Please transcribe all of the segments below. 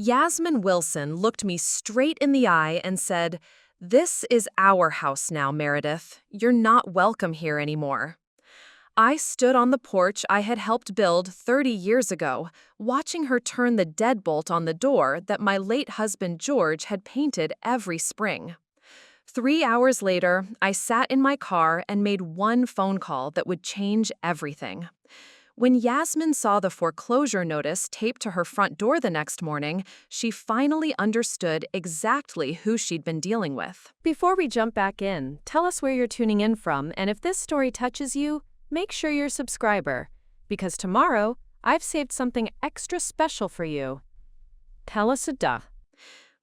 Yasmin Wilson looked me straight in the eye and said, "This is our house now, Meredith. You're not welcome here anymore." I stood on the porch I had helped build 30 years ago, watching her turn the deadbolt on the door that my late husband George had painted every spring. 3 hours later, I sat in my car and made one phone call that would change everything. When Yasmin saw the foreclosure notice taped to her front door the next morning, she finally understood exactly who she'd been dealing with. Before we jump back in, tell us where you're tuning in from, and if this story touches you, make sure you're a subscriber, because tomorrow, I've saved something extra special for you. Tell us a duh.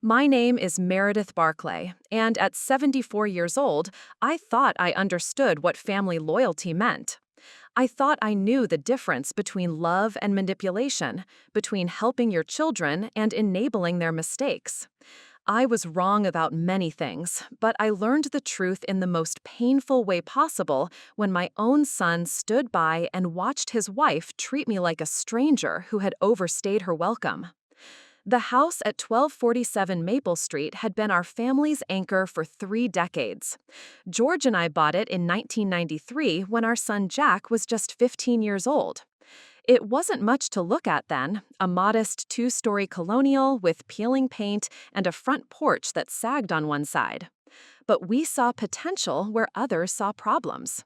My name is Meredith Barclay, and at 74 years old, I thought I understood what family loyalty meant. I thought I knew the difference between love and manipulation, between helping your children and enabling their mistakes. I was wrong about many things, but I learned the truth in the most painful way possible when my own son stood by and watched his wife treat me like a stranger who had overstayed her welcome. The house at 1247 Maple Street had been our family's anchor for 3 decades. George and I bought it in 1993 when our son Jack was just 15 years old. It wasn't much to look at then, a modest 2-story colonial with peeling paint and a front porch that sagged on one side. But we saw potential where others saw problems.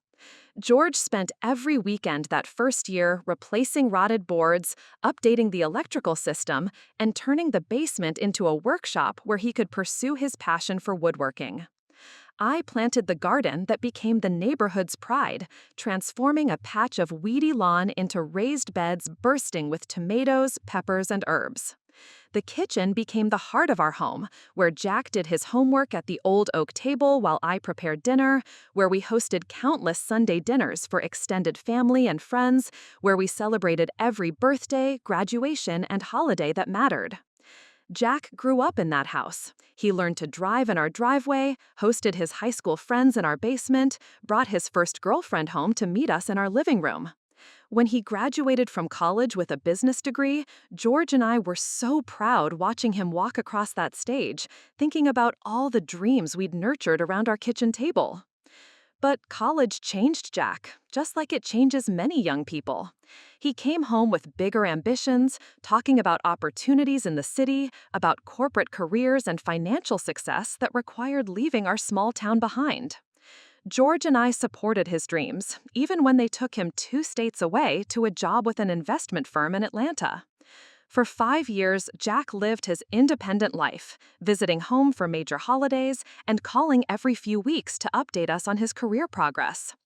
George spent every weekend that first year replacing rotted boards, updating the electrical system, and turning the basement into a workshop where he could pursue his passion for woodworking. I planted the garden that became the neighborhood's pride, transforming a patch of weedy lawn into raised beds bursting with tomatoes, peppers, and herbs. The kitchen became the heart of our home, where Jack did his homework at the old oak table while I prepared dinner, where we hosted countless Sunday dinners for extended family and friends, where we celebrated every birthday, graduation, and holiday that mattered. Jack grew up in that house. He learned to drive in our driveway, hosted his high school friends in our basement, brought his first girlfriend home to meet us in our living room. When he graduated from college with a business degree, George and I were so proud watching him walk across that stage, thinking about all the dreams we'd nurtured around our kitchen table. But college changed Jack, just like it changes many young people. He came home with bigger ambitions, talking about opportunities in the city, about corporate careers and financial success that required leaving our small town behind. George and I supported his dreams, even when they took him 2 states away to a job with an investment firm in Atlanta. For 5 years, Jack lived his independent life, visiting home for major holidays and calling every few weeks to update us on his career progress.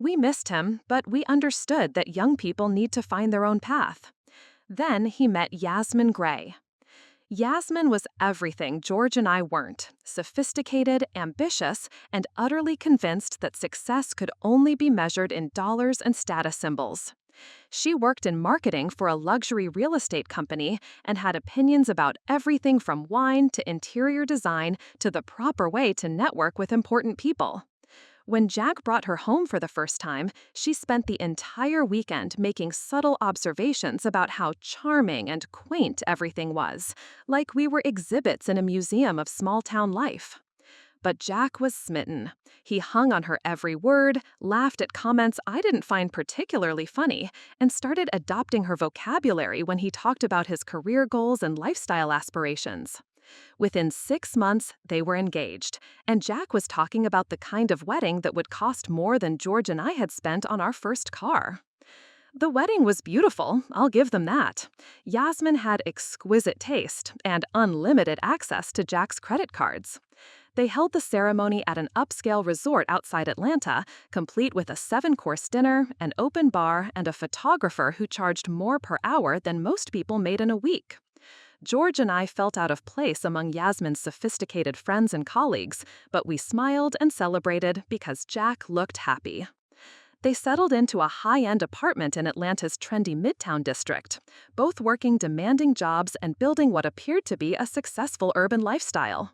We missed him, but we understood that young people need to find their own path. Then he met Yasmin Gray. Yasmin was everything George and I weren't: sophisticated, ambitious, and utterly convinced that success could only be measured in dollars and status symbols. She worked in marketing for a luxury real estate company and had opinions about everything from wine to interior design to the proper way to network with important people. When Jack brought her home for the first time, she spent the entire weekend making subtle observations about how charming and quaint everything was, like we were exhibits in a museum of small-town life. But Jack was smitten. He hung on her every word, laughed at comments I didn't find particularly funny, and started adopting her vocabulary when he talked about his career goals and lifestyle aspirations. Within 6 months, they were engaged, and Jack was talking about the kind of wedding that would cost more than George and I had spent on our first car. The wedding was beautiful, I'll give them that. Yasmin had exquisite taste and unlimited access to Jack's credit cards. They held the ceremony at an upscale resort outside Atlanta, complete with a 7-course dinner, an open bar, and a photographer who charged more per hour than most people made in a week. George and I felt out of place among Yasmin's sophisticated friends and colleagues, but we smiled and celebrated because Jack looked happy. They settled into a high-end apartment in Atlanta's trendy Midtown district, both working demanding jobs and building what appeared to be a successful urban lifestyle.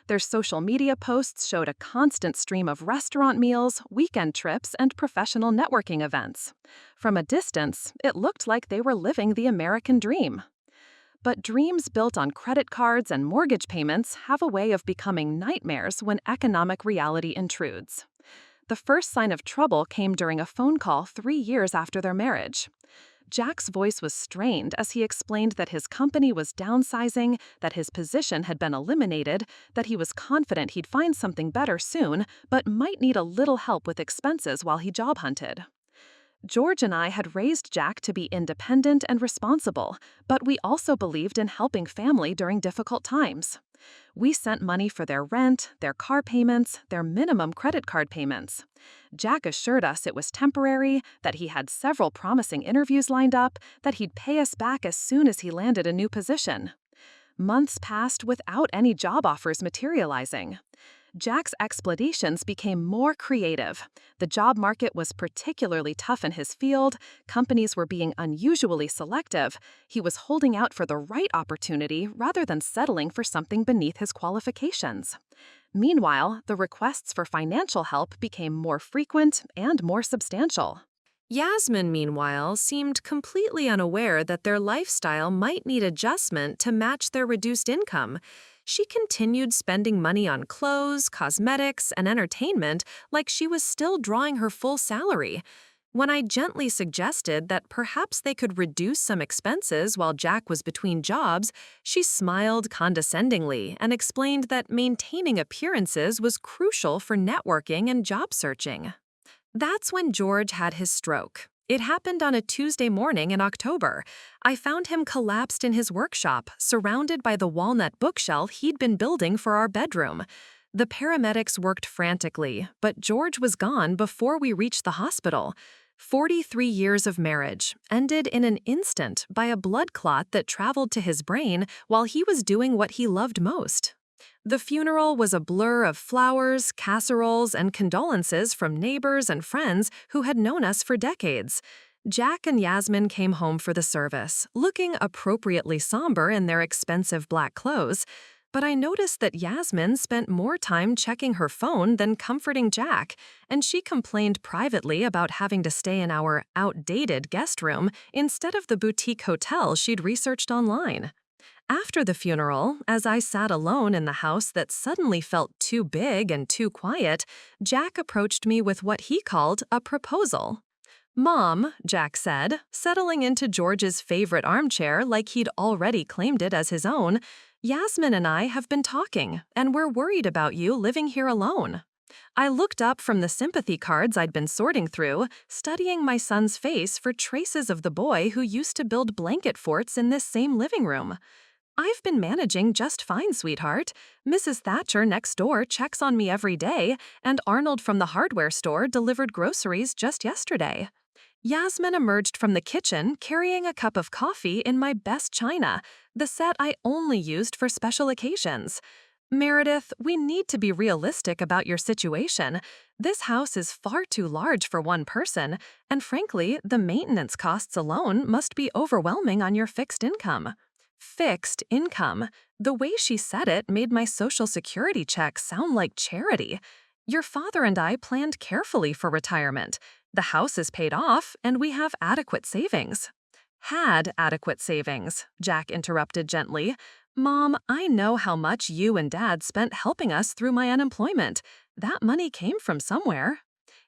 Their social media posts showed a constant stream of restaurant meals, weekend trips, and professional networking events. From a distance, it looked like they were living the American dream. But dreams built on credit cards and mortgage payments have a way of becoming nightmares when economic reality intrudes. The first sign of trouble came during a phone call 3 years after their marriage. Jack's voice was strained as he explained that his company was downsizing, that his position had been eliminated, that he was confident he'd find something better soon, but might need a little help with expenses while he job hunted. George and I had raised Jack to be independent and responsible, but we also believed in helping family during difficult times. We sent money for their rent, their car payments, their minimum credit card payments. Jack assured us it was temporary, that he had several promising interviews lined up, that he'd pay us back as soon as he landed a new position. Months passed without any job offers materializing. Jack's explanations became more creative. The job market was particularly tough in his field, companies were being unusually selective, he was holding out for the right opportunity rather than settling for something beneath his qualifications. Meanwhile, the requests for financial help became more frequent and more substantial. Yasmin, meanwhile, seemed completely unaware that their lifestyle might need adjustment to match their reduced income. She continued spending money on clothes, cosmetics, and entertainment like she was still drawing her full salary. When I gently suggested that perhaps they could reduce some expenses while Jack was between jobs, she smiled condescendingly and explained that maintaining appearances was crucial for networking and job searching. That's when George had his stroke. It happened on a Tuesday morning in October. I found him collapsed in his workshop, surrounded by the walnut bookshelf he'd been building for our bedroom. The paramedics worked frantically, but George was gone before we reached the hospital. 43 years of marriage ended in an instant by a blood clot that traveled to his brain while he was doing what he loved most. The funeral was a blur of flowers, casseroles, and condolences from neighbors and friends who had known us for decades. Jack and Yasmin came home for the service, looking appropriately somber in their expensive black clothes. But I noticed that Yasmin spent more time checking her phone than comforting Jack, and she complained privately about having to stay in our outdated guest room instead of the boutique hotel she'd researched online. After the funeral, as I sat alone in the house that suddenly felt too big and too quiet, Jack approached me with what he called a proposal. "Mom," Jack said, settling into George's favorite armchair like he'd already claimed it as his own, "Yasmin and I have been talking, and we're worried about you living here alone." I looked up from the sympathy cards I'd been sorting through, studying my son's face for traces of the boy who used to build blanket forts in this same living room. "I've been managing just fine, sweetheart. Mrs. Thatcher next door checks on me every day, and Arnold from the hardware store delivered groceries just yesterday." Yasmin emerged from the kitchen carrying a cup of coffee in my best china, the set I only used for special occasions. "Meredith, we need to be realistic about your situation. This house is far too large for one person, and frankly, the maintenance costs alone must be overwhelming on your fixed income." Fixed income. The way she said it made my Social Security check sound like charity. "Your father and I planned carefully for retirement. The house is paid off, and we have adequate savings." "Had adequate savings," Jack interrupted gently. "Mom, I know how much you and Dad spent helping us through my unemployment. That money came from somewhere."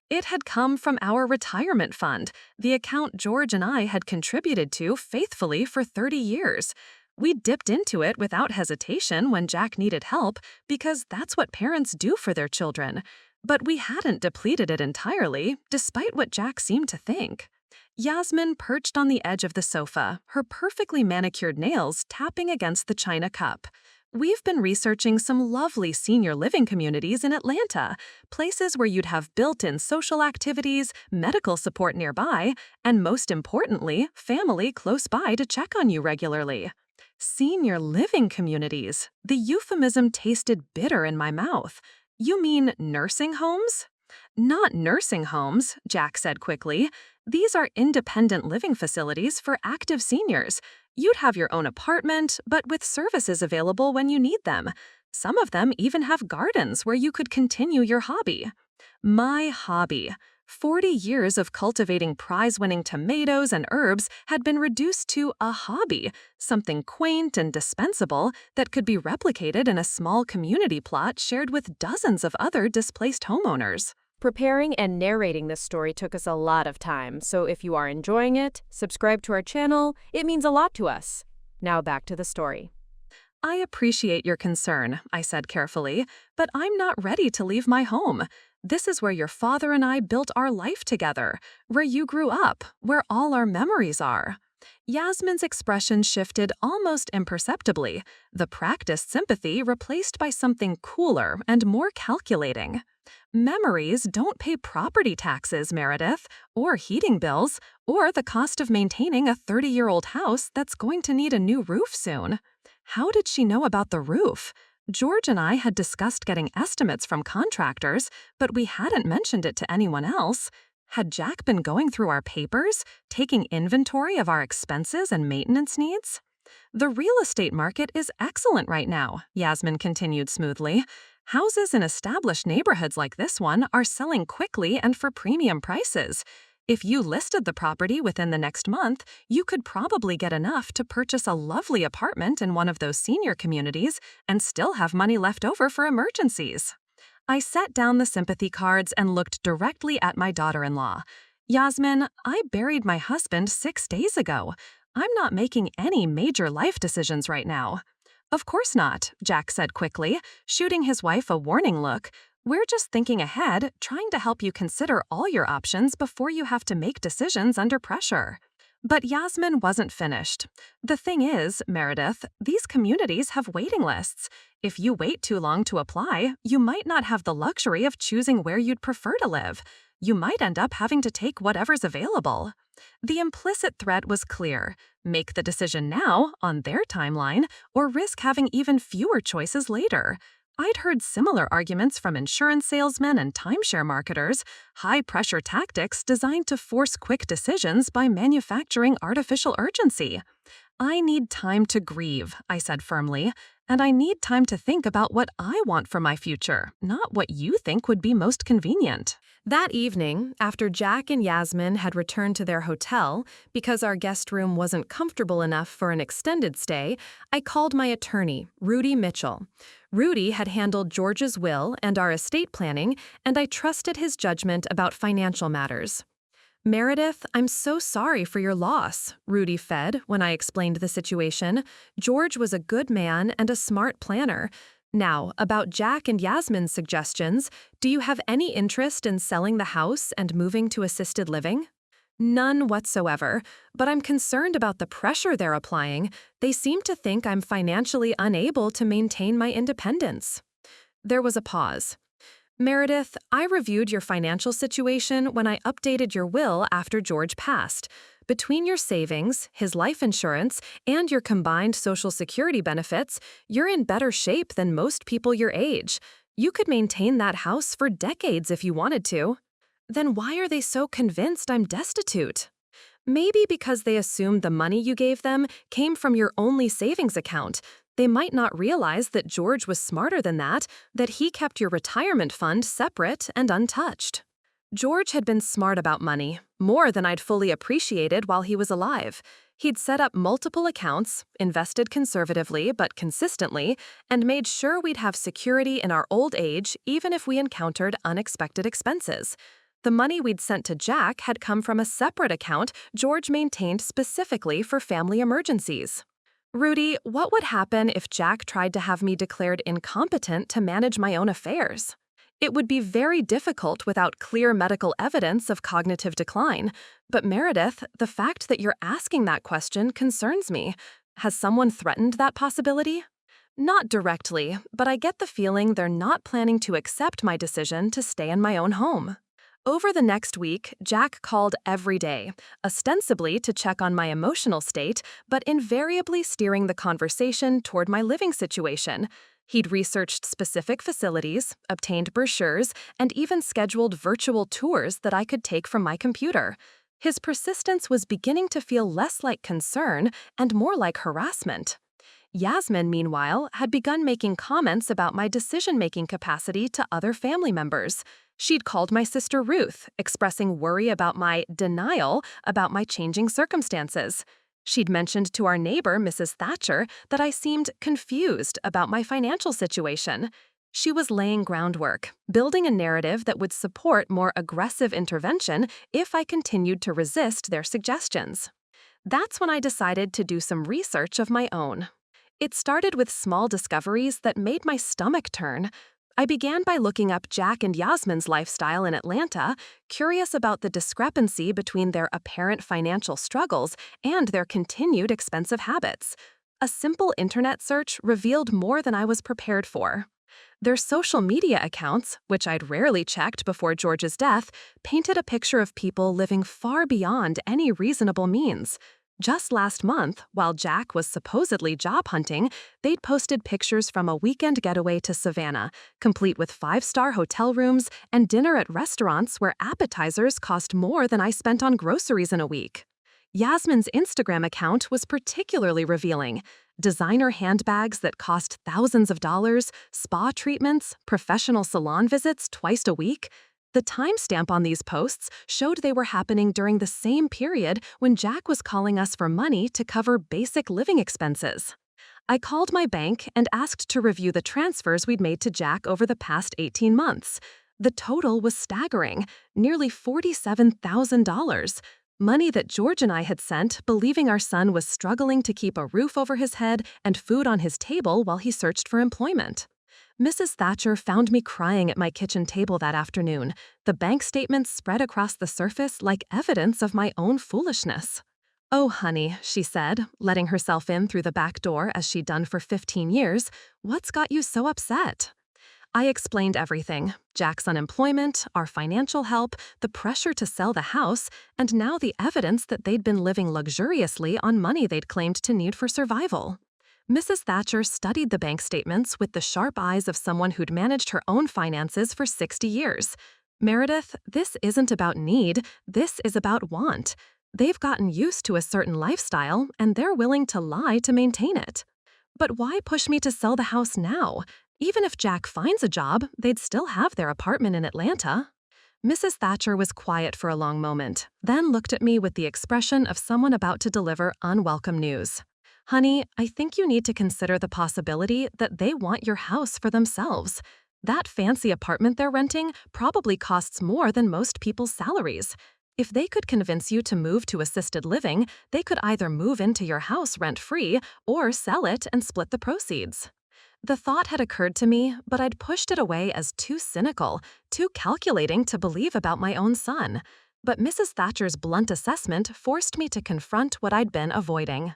It had come from our retirement fund, the account George and I had contributed to faithfully for 30 years. We dipped into it without hesitation when Jack needed help, because that's what parents do for their children. But we hadn't depleted it entirely, despite what Jack seemed to think. Yasmin perched on the edge of the sofa, her perfectly manicured nails tapping against the china cup. "We've been researching some lovely senior living communities in Atlanta, places where you'd have built-in social activities, medical support nearby, and most importantly, family close by to check on you regularly." Senior living communities. The euphemism tasted bitter in my mouth. "You mean nursing homes?" "Not nursing homes," Jack said quickly. "These are independent living facilities for active seniors. You'd have your own apartment, but with services available when you need them. Some of them even have gardens where you could continue your hobby." My hobby. 40 years of cultivating prize-winning tomatoes and herbs had been reduced to a hobby, something quaint and dispensable that could be replicated in a small community plot shared with dozens of other displaced homeowners. Preparing and narrating this story took us a lot of time, so if you are enjoying it, subscribe to our channel. It means a lot to us. Now back to the story. I appreciate your concern, I said carefully, but I'm not ready to leave my home. This is where your father and I built our life together, where you grew up, where all our memories are. Yasmin's expression shifted almost imperceptibly, the practiced sympathy replaced by something cooler and more calculating. Memories don't pay property taxes, Meredith, or heating bills, or the cost of maintaining a 30-year-old house that's going to need a new roof soon. How did she know about the roof? George and I had discussed getting estimates from contractors, but we hadn't mentioned it to anyone else. Had Jack been going through our papers, taking inventory of our expenses and maintenance needs? The real estate market is excellent right now, Yasmin continued smoothly. Houses in established neighborhoods like this one are selling quickly and for premium prices. If you listed the property within the next month, you could probably get enough to purchase a lovely apartment in one of those senior communities and still have money left over for emergencies. I set down the sympathy cards and looked directly at my daughter-in-law. Yasmin, I buried my husband 6 days ago. I'm not making any major life decisions right now. Of course not, Jack said quickly, shooting his wife a warning look. We're just thinking ahead, trying to help you consider all your options before you have to make decisions under pressure. But Yasmin wasn't finished. The thing is, Meredith, these communities have waiting lists. If you wait too long to apply, you might not have the luxury of choosing where you'd prefer to live. You might end up having to take whatever's available. The implicit threat was clear. Make the decision now, on their timeline, or risk having even fewer choices later. I'd heard similar arguments from insurance salesmen and timeshare marketers, high-pressure tactics designed to force quick decisions by manufacturing artificial urgency. I need time to grieve, I said firmly, and I need time to think about what I want for my future, not what you think would be most convenient. That evening, after Jack and Yasmin had returned to their hotel, because our guest room wasn't comfortable enough for an extended stay, I called my attorney, Rudy Mitchell. Rudy had handled George's will and our estate planning, and I trusted his judgment about financial matters. Meredith, I'm so sorry for your loss, Rudy fed when I explained the situation. George was a good man and a smart planner. Now, about Jack and Yasmin's suggestions, do you have any interest in selling the house and moving to assisted living? None whatsoever, but I'm concerned about the pressure they're applying. They seem to think I'm financially unable to maintain my independence. There was a pause. Meredith, I reviewed your financial situation when I updated your will after George passed. Between your savings, his life insurance, and your combined Social Security benefits, you're in better shape than most people your age. You could maintain that house for decades if you wanted to. Then why are they so convinced I'm destitute? Maybe because they assumed the money you gave them came from your only savings account. They might not realize that George was smarter than that he kept your retirement fund separate and untouched. George had been smart about money, more than I'd fully appreciated while he was alive. He'd set up multiple accounts, invested conservatively but consistently, and made sure we'd have security in our old age even if we encountered unexpected expenses. The money we'd sent to Jack had come from a separate account George maintained specifically for family emergencies. Rudy, what would happen if Jack tried to have me declared incompetent to manage my own affairs? It would be very difficult without clear medical evidence of cognitive decline. But Meredith, the fact that you're asking that question concerns me. Has someone threatened that possibility? Not directly, but I get the feeling they're not planning to accept my decision to stay in my own home. Over the next week, Jack called every day, ostensibly to check on my emotional state, but invariably steering the conversation toward my living situation. He'd researched specific facilities, obtained brochures, and even scheduled virtual tours that I could take from my computer. His persistence was beginning to feel less like concern and more like harassment. Yasmin, meanwhile, had begun making comments about my decision-making capacity to other family members. She'd called my sister Ruth, expressing worry about my denial about my changing circumstances. She'd mentioned to our neighbor, Mrs. Thatcher, that I seemed confused about my financial situation. She was laying groundwork, building a narrative that would support more aggressive intervention if I continued to resist their suggestions. That's when I decided to do some research of my own. It started with small discoveries that made my stomach turn. I began by looking up Jack and Yasmin's lifestyle in Atlanta, curious about the discrepancy between their apparent financial struggles and their continued expensive habits. A simple internet search revealed more than I was prepared for. Their social media accounts, which I'd rarely checked before George's death, painted a picture of people living far beyond any reasonable means. Just last month, while Jack was supposedly job hunting, they'd posted pictures from a weekend getaway to Savannah, complete with 5-star hotel rooms and dinner at restaurants where appetizers cost more than I spent on groceries in a week. Yasmin's Instagram account was particularly revealing. Designer handbags that cost thousands of dollars, spa treatments, professional salon visits twice a week. The timestamp on these posts showed they were happening during the same period when Jack was calling us for money to cover basic living expenses. I called my bank and asked to review the transfers we'd made to Jack over the past 18 months. The total was staggering, nearly $47,000. Money that George and I had sent, believing our son was struggling to keep a roof over his head and food on his table while he searched for employment. Mrs. Thatcher found me crying at my kitchen table that afternoon. The bank statements spread across the surface like evidence of my own foolishness. "Oh, honey," she said, letting herself in through the back door as she'd done for 15 years, "what's got you so upset?" I explained everything: Jack's unemployment, our financial help, the pressure to sell the house, and now the evidence that they'd been living luxuriously on money they'd claimed to need for survival. Mrs. Thatcher studied the bank statements with the sharp eyes of someone who'd managed her own finances for 60 years. "Meredith, this isn't about need, this is about want. They've gotten used to a certain lifestyle, and they're willing to lie to maintain it. But why push me to sell the house now? Even if Jack finds a job, they'd still have their apartment in Atlanta." Mrs. Thatcher was quiet for a long moment, then looked at me with the expression of someone about to deliver unwelcome news. "Honey, I think you need to consider the possibility that they want your house for themselves. That fancy apartment they're renting probably costs more than most people's salaries. If they could convince you to move to assisted living, they could either move into your house rent-free or sell it and split the proceeds." The thought had occurred to me, but I'd pushed it away as too cynical, too calculating to believe about my own son. But Mrs. Thatcher's blunt assessment forced me to confront what I'd been avoiding.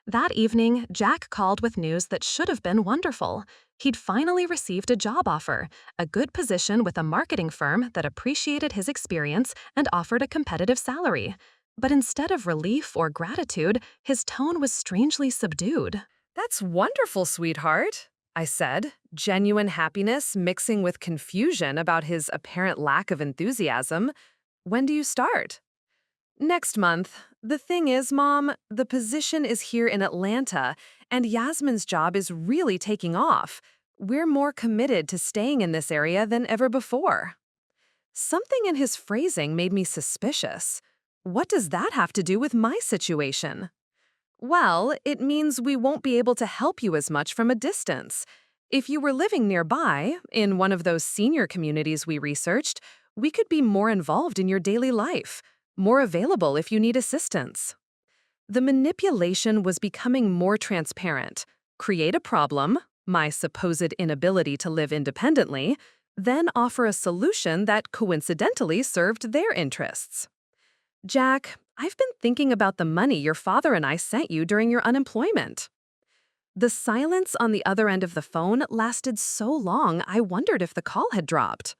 That evening, Jack called with news that should have been wonderful. He'd finally received a job offer, a good position with a marketing firm that appreciated his experience and offered a competitive salary. But instead of relief or gratitude, his tone was strangely subdued. "That's wonderful, sweetheart," I said, genuine happiness mixing with confusion about his apparent lack of enthusiasm. "When do you start?" "Next month. The thing is, Mom, the position is here in Atlanta, and Yasmin's job is really taking off. We're more committed to staying in this area than ever before." Something in his phrasing made me suspicious. What does that have to do with my situation? "Well, it means we won't be able to help you as much from a distance. If you were living nearby, in one of those senior communities we researched, we could be more involved in your daily life, more available if you need assistance." The manipulation was becoming more transparent. Create a problem, my supposed inability to live independently, then offer a solution that coincidentally served their interests. "Jack, I've been thinking about the money your father and I sent you during your unemployment." The silence on the other end of the phone lasted so long I wondered if the call had dropped.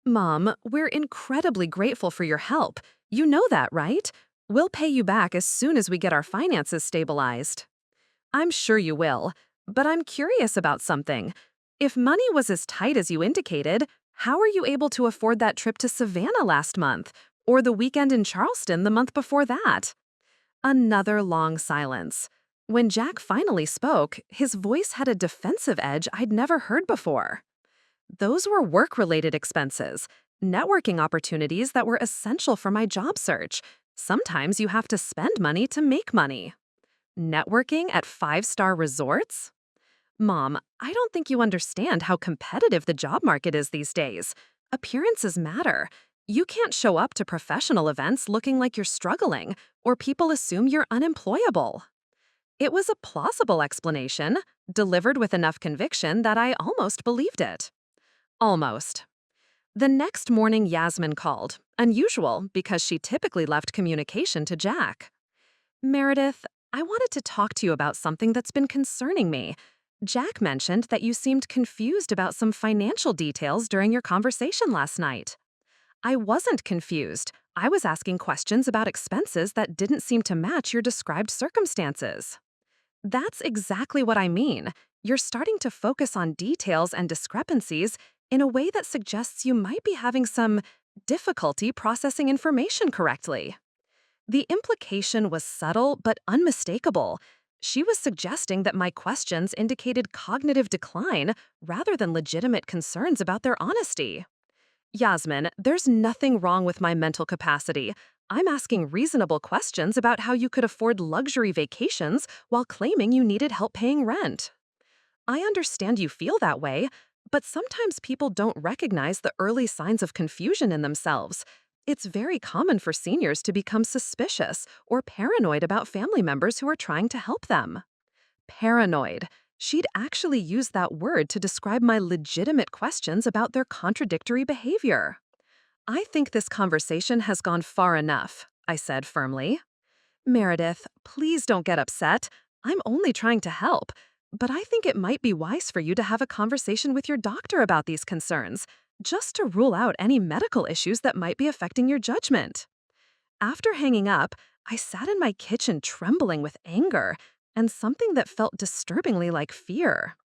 "Mom, we're incredibly grateful for your help. You know that, right? We'll pay you back as soon as we get our finances stabilized." "I'm sure you will, but I'm curious about something. If money was as tight as you indicated, how are you able to afford that trip to Savannah last month, or the weekend in Charleston the month before that?" Another long silence. When Jack finally spoke, his voice had a defensive edge I'd never heard before. Those were work-related expenses, networking opportunities that were essential for my job search. Sometimes you have to spend money to make money. Networking at five-star resorts? Mom, I don't think you understand how competitive the job market is these days. Appearances matter. You can't show up to professional events looking like you're struggling, or people assume you're unemployable. It was a plausible explanation, delivered with enough conviction that I almost believed it. Almost. The next morning, Yasmin called, unusual because she typically left communication to Jack. Meredith, I wanted to talk to you about something that's been concerning me. Jack mentioned that you seemed confused about some financial details during your conversation last night. I wasn't confused. I was asking questions about expenses that didn't seem to match your described circumstances. That's exactly what I mean. You're starting to focus on details and discrepancies in a way that suggests you might be having some difficulty processing information correctly. The implication was subtle but unmistakable. She was suggesting that my questions indicated cognitive decline rather than legitimate concerns about their honesty. Yasmin, there's nothing wrong with my mental capacity. I'm asking reasonable questions about how you could afford luxury vacations while claiming you needed help paying rent. I understand you feel that way, but sometimes people don't recognize the early signs of confusion in themselves. It's very common for seniors to become suspicious or paranoid about family members who are trying to help them. Paranoid. She'd actually used that word to describe my legitimate questions about their contradictory behavior. I think this conversation has gone far enough, I said firmly. Meredith, please don't get upset. I'm only trying to help. But I think it might be wise for you to have a conversation with your doctor about these concerns, just to rule out any medical issues that might be affecting your judgment. After hanging up, I sat in my kitchen trembling with anger and something that felt disturbingly like fear.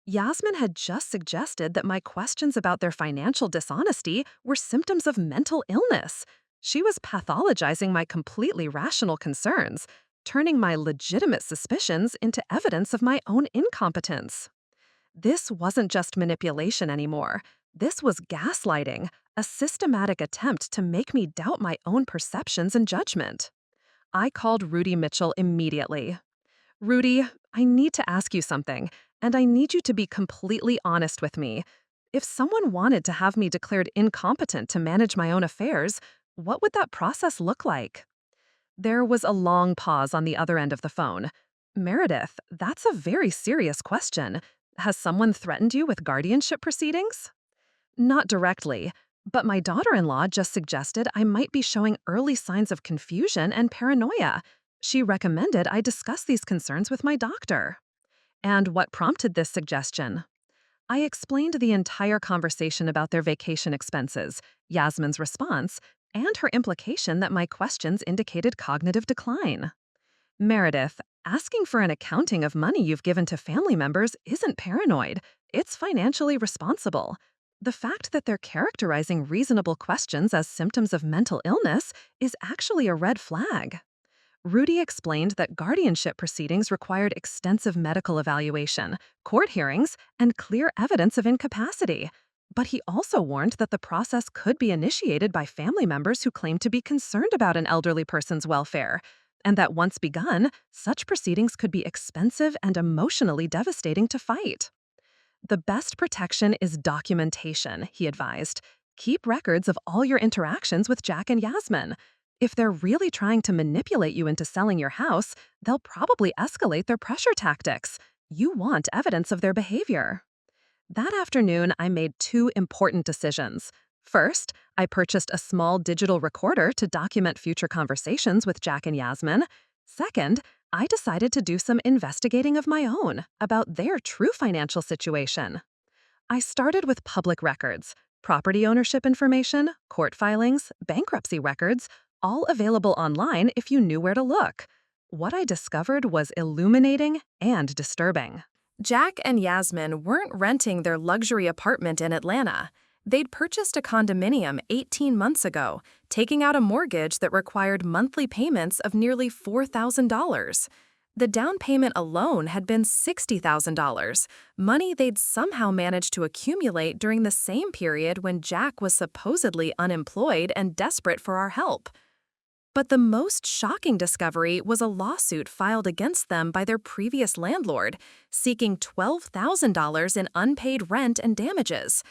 Yasmin had just suggested that my questions about their financial dishonesty were symptoms of mental illness. She was pathologizing my completely rational concerns, turning my legitimate suspicions into evidence of my own incompetence. This wasn't just manipulation anymore. This was gaslighting, a systematic attempt to make me doubt my own perceptions and judgment. I called Rudy Mitchell immediately. Rudy, I need to ask you something, and I need you to be completely honest with me. If someone wanted to have me declared incompetent to manage my own affairs, what would that process look like? There was a long pause on the other end of the phone. Meredith, that's a very serious question. Has someone threatened you with guardianship proceedings? Not directly, but my daughter-in-law just suggested I might be showing early signs of confusion and paranoia. She recommended I discuss these concerns with my doctor. And what prompted this suggestion? I explained the entire conversation about their vacation expenses, Yasmin's response, and her implication that my questions indicated cognitive decline. Meredith, asking for an accounting of money you've given to family members isn't paranoid. It's financially responsible. The fact that they're characterizing reasonable questions as symptoms of mental illness is actually a red flag. Rudy explained that guardianship proceedings required extensive medical evaluation, court hearings, and clear evidence of incapacity. But he also warned that the process could be initiated by family members who claim to be concerned about an elderly person's welfare, and that once begun, such proceedings could be expensive and emotionally devastating to fight. The best protection is documentation, he advised. Keep records of all your interactions with Jack and Yasmin. If they're really trying to manipulate you into selling your house, they'll probably escalate their pressure tactics. You want evidence of their behavior. That afternoon, I made two important decisions. First, I purchased a small digital recorder to document future conversations with Jack and Yasmin. Second, I decided to do some investigating of my own about their true financial situation. I started with public records, property ownership information, court filings, bankruptcy records, all available online if you knew where to look. What I discovered was illuminating and disturbing. Jack and Yasmin weren't renting their luxury apartment in Atlanta. They'd purchased a condominium 18 months ago, taking out a mortgage that required monthly payments of nearly $4,000. The down payment alone had been $60,000, money they'd somehow managed to accumulate during the same period when Jack was supposedly unemployed and desperate for our help. But the most shocking discovery was a lawsuit filed against them by their previous landlord, seeking $12,000 in unpaid rent and damages.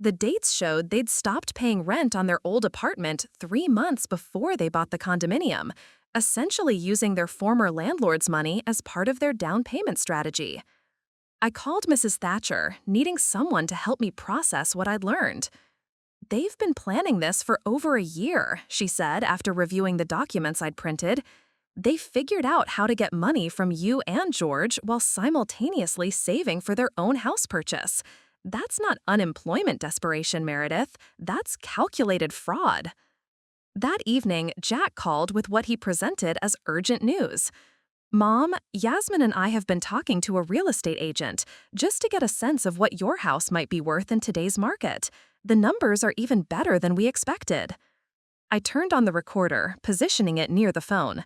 The dates showed they'd stopped paying rent on their old apartment 3 months before they bought the condominium, essentially using their former landlord's money as part of their down payment strategy. I called Mrs. Thatcher, needing someone to help me process what I'd learned. "They've been planning this for over a year," she said after reviewing the documents I'd printed. "They figured out how to get money from you and George while simultaneously saving for their own house purchase. That's not unemployment desperation, Meredith. That's calculated fraud." That evening, Jack called with what he presented as urgent news. "Mom, Yasmin and I have been talking to a real estate agent just to get a sense of what your house might be worth in today's market. The numbers are even better than we expected." I turned on the recorder, positioning it near the phone.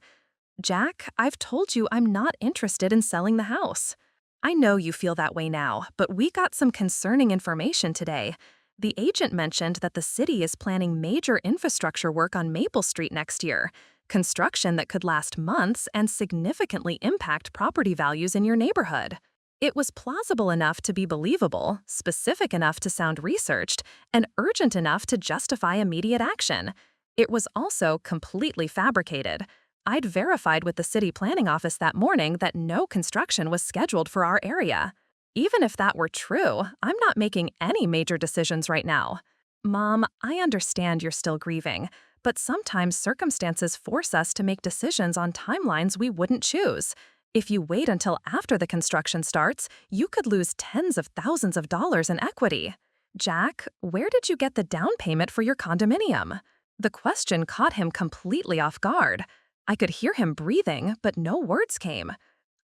"Jack, I've told you I'm not interested in selling the house. I know you feel that way now, but we got some concerning information today. The agent mentioned that the city is planning major infrastructure work on Maple Street next year, construction that could last months and significantly impact property values in your neighborhood." It was plausible enough to be believable, specific enough to sound researched, and urgent enough to justify immediate action. It was also completely fabricated. I'd verified with the city planning office that morning that no construction was scheduled for our area. Even if that were true, I'm not making any major decisions right now. "Mom, I understand you're still grieving, but sometimes circumstances force us to make decisions on timelines we wouldn't choose. If you wait until after the construction starts, you could lose tens of thousands of dollars in equity. Jack, where did you get the down payment for your condominium?" The question caught him completely off guard. I could hear him breathing, but no words came.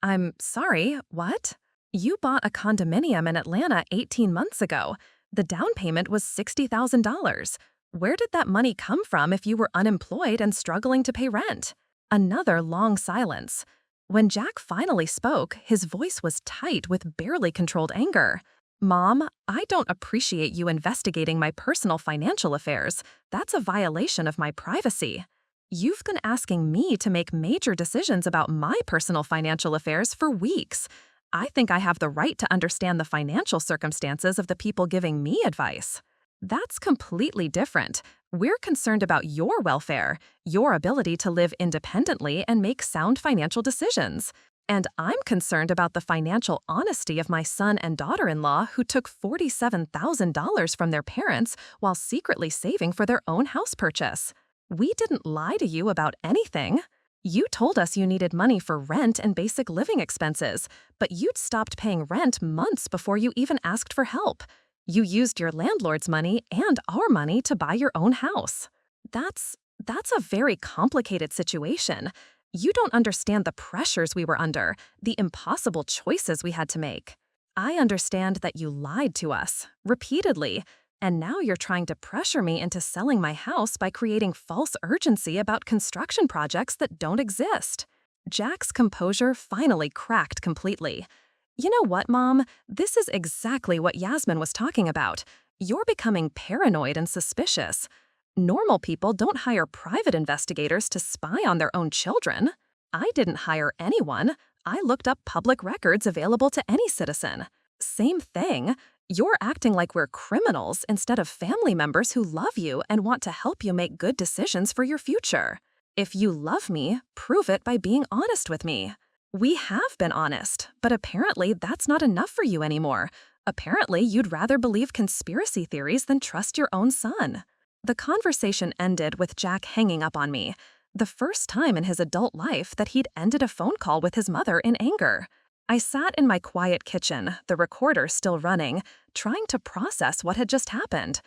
"I'm sorry, what?" "You bought a condominium in Atlanta 18 months ago. The down payment was $60,000. Where did that money come from if you were unemployed and struggling to pay rent?" Another long silence. When Jack finally spoke, his voice was tight with barely controlled anger. "Mom, I don't appreciate you investigating my personal financial affairs. That's a violation of my privacy. You've been asking me to make major decisions about my personal financial affairs for weeks. I think I have the right to understand the financial circumstances of the people giving me advice. That's completely different. We're concerned about your welfare, your ability to live independently and make sound financial decisions. And I'm concerned about the financial honesty of my son and daughter-in-law who took $47,000 from their parents while secretly saving for their own house purchase. We didn't lie to you about anything. You told us you needed money for rent and basic living expenses, but you'd stopped paying rent months before you even asked for help. You used your landlord's money and our money to buy your own house. That's a very complicated situation. You don't understand the pressures we were under, the impossible choices we had to make. I understand that you lied to us, repeatedly, and now you're trying to pressure me into selling my house by creating false urgency about construction projects that don't exist." Jack's composure finally cracked completely. "You know what, Mom? This is exactly what Yasmin was talking about. You're becoming paranoid and suspicious. Normal people don't hire private investigators to spy on their own children. I didn't hire anyone. I looked up public records available to any citizen. Same thing. You're acting like we're criminals instead of family members who love you and want to help you make good decisions for your future. If you love me, prove it by being honest with me. We have been honest, but apparently that's not enough for you anymore. Apparently you'd rather believe conspiracy theories than trust your own son." The conversation ended with Jack hanging up on me, the first time in his adult life that he'd ended a phone call with his mother in anger. I sat in my quiet kitchen, the recorder still running, trying to process what had just happened.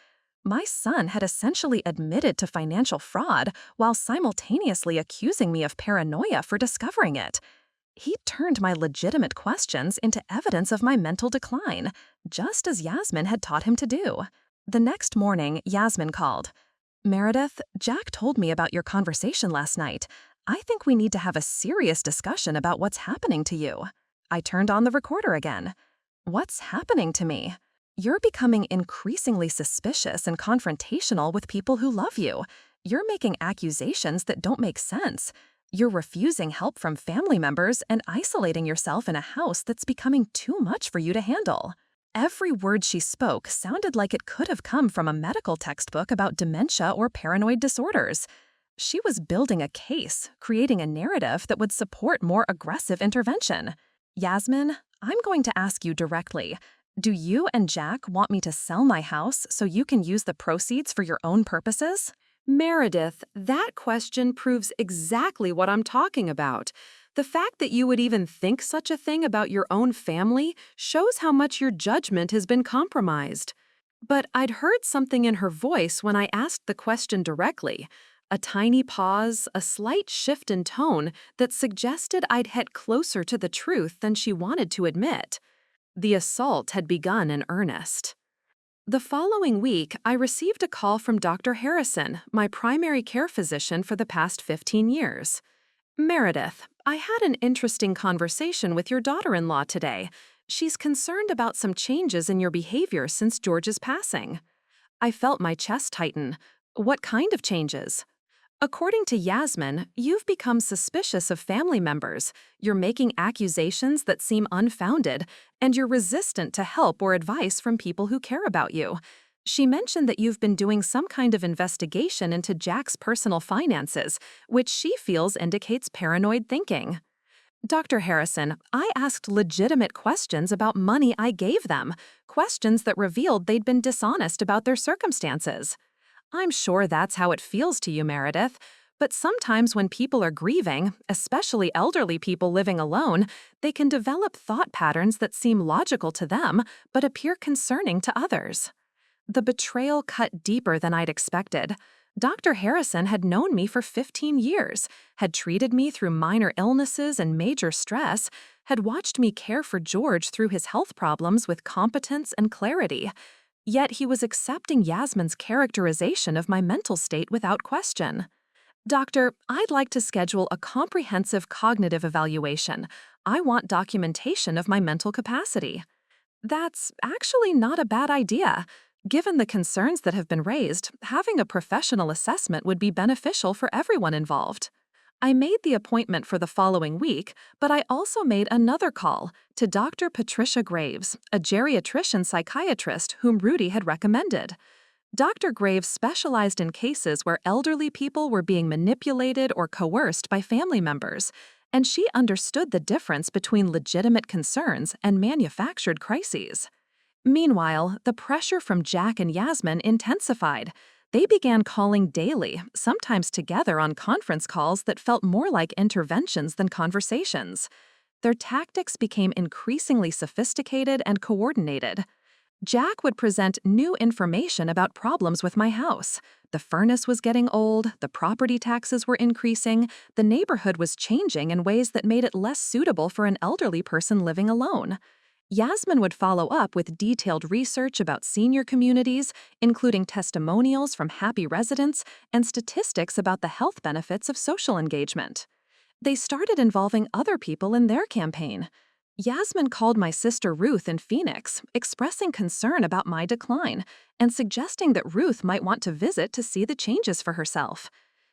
My son had essentially admitted to financial fraud while simultaneously accusing me of paranoia for discovering it. He turned my legitimate questions into evidence of my mental decline, just as Yasmin had taught him to do. The next morning, Yasmin called. "Meredith, Jack told me about your conversation last night. I think we need to have a serious discussion about what's happening to you. I turned on the recorder again. What's happening to me? You're becoming increasingly suspicious and confrontational with people who love you. You're making accusations that don't make sense. You're refusing help from family members and isolating yourself in a house that's becoming too much for you to handle. Every word she spoke sounded like it could have come from a medical textbook about dementia or paranoid disorders. She was building a case, creating a narrative that would support more aggressive intervention. Yasmin, I'm going to ask you directly. Do you and Jack want me to sell my house so you can use the proceeds for your own purposes? Meredith, that question proves exactly what I'm talking about. The fact that you would even think such a thing about your own family shows how much your judgment has been compromised. But I'd heard something in her voice when I asked the question directly. A tiny pause, a slight shift in tone that suggested I'd head closer to the truth than she wanted to admit. The assault had begun in earnest. The following week, I received a call from Dr. Harrison, my primary care physician for the past 15 years. Meredith, I had an interesting conversation with your daughter-in-law today. She's concerned about some changes in your behavior since George's passing. I felt my chest tighten. What kind of changes? According to Yasmin, you've become suspicious of family members, you're making accusations that seem unfounded, and you're resistant to help or advice from people who care about you. She mentioned that you've been doing some kind of investigation into Jack's personal finances, which she feels indicates paranoid thinking. Dr. Harrison, I asked legitimate questions about money I gave them, questions that revealed they'd been dishonest about their circumstances. I'm sure that's how it feels to you, Meredith, but sometimes when people are grieving, especially elderly people living alone, they can develop thought patterns that seem logical to them but appear concerning to others. The betrayal cut deeper than I'd expected. Dr. Harrison had known me for 15 years, had treated me through minor illnesses and major stress, had watched me care for George through his health problems with competence and clarity. Yet he was accepting Yasmin's characterization of my mental state without question. Doctor, I'd like to schedule a comprehensive cognitive evaluation. I want documentation of my mental capacity. That's actually not a bad idea. Given the concerns that have been raised, having a professional assessment would be beneficial for everyone involved. I made the appointment for the following week, but I also made another call to Dr. Patricia Graves, a geriatrician psychiatrist whom Rudy had recommended. Dr. Graves specialized in cases where elderly people were being manipulated or coerced by family members, and she understood the difference between legitimate concerns and manufactured crises. Meanwhile, the pressure from Jack and Yasmin intensified. They began calling daily, sometimes together on conference calls that felt more like interventions than conversations. Their tactics became increasingly sophisticated and coordinated. Jack would present new information about problems with my house. The furnace was getting old, the property taxes were increasing, the neighborhood was changing in ways that made it less suitable for an elderly person living alone. Yasmin would follow up with detailed research about senior communities, including testimonials from happy residents and statistics about the health benefits of social engagement. They started involving other people in their campaign. Yasmin called my sister Ruth in Phoenix, expressing concern about my decline and suggesting that Ruth might want to visit to see the changes for herself.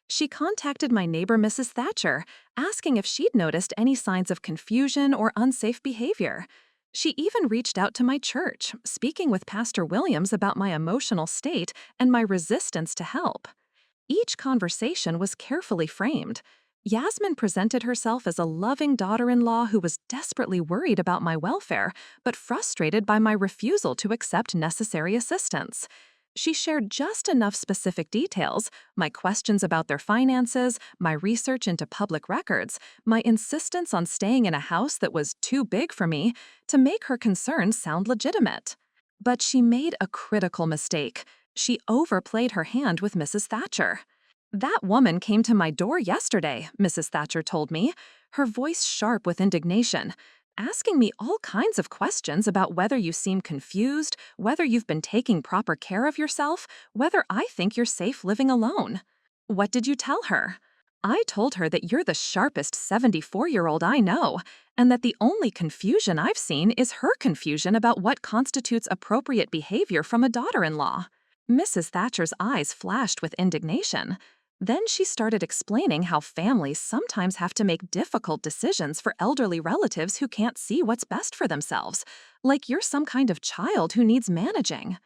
She contacted my neighbor Mrs. Thatcher, asking if she'd noticed any signs of confusion or unsafe behavior. She even reached out to my church, speaking with Pastor Williams about my emotional state and my resistance to help. Each conversation was carefully framed. Yasmin presented herself as a loving daughter-in-law who was desperately worried about my welfare, but frustrated by my refusal to accept necessary assistance. She shared just enough specific details, my questions about their finances, my research into public records, my insistence on staying in a house that was too big for me, to make her concerns sound legitimate. But she made a critical mistake. She overplayed her hand with Mrs. Thatcher. "That woman came to my door yesterday," Mrs. Thatcher told me, her voice sharp with indignation, asking me all kinds of questions about whether you seem confused, whether you've been taking proper care of yourself, whether I think you're safe living alone. What did you tell her? I told her that you're the sharpest 74-year-old I know, and that the only confusion I've seen is her confusion about what constitutes appropriate behavior from a daughter-in-law. Mrs. Thatcher's eyes flashed with indignation. Then she started explaining how families sometimes have to make difficult decisions for elderly relatives who can't see what's best for themselves, like you're some kind of child who needs managing.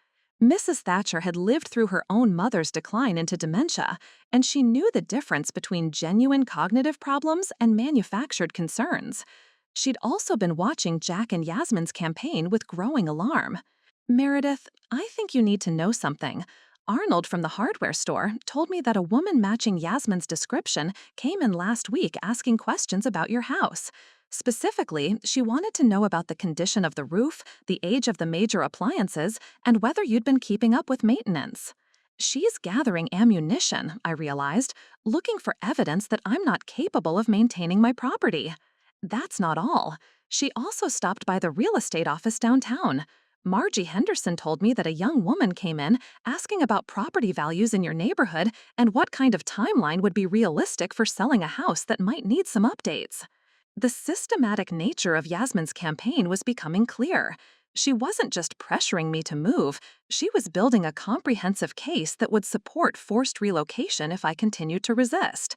Mrs. Thatcher had lived through her own mother's decline into dementia, and she knew the difference between genuine cognitive problems and manufactured concerns. She'd also been watching Jack and Yasmin's campaign with growing alarm. Meredith, I think you need to know something. Arnold from the hardware store told me that a woman matching Yasmin's description came in last week asking questions about your house. Specifically, she wanted to know about the condition of the roof, the age of the major appliances, and whether you'd been keeping up with maintenance. She's gathering ammunition, I realized, looking for evidence that I'm not capable of maintaining my property. That's not all. She also stopped by the real estate office downtown. Margie Henderson told me that a young woman came in asking about property values in your neighborhood and what kind of timeline would be realistic for selling a house that might need some updates. The systematic nature of Yasmin's campaign was becoming clear. She wasn't just pressuring me to move, she was building a comprehensive case that would support forced relocation if I continued to resist.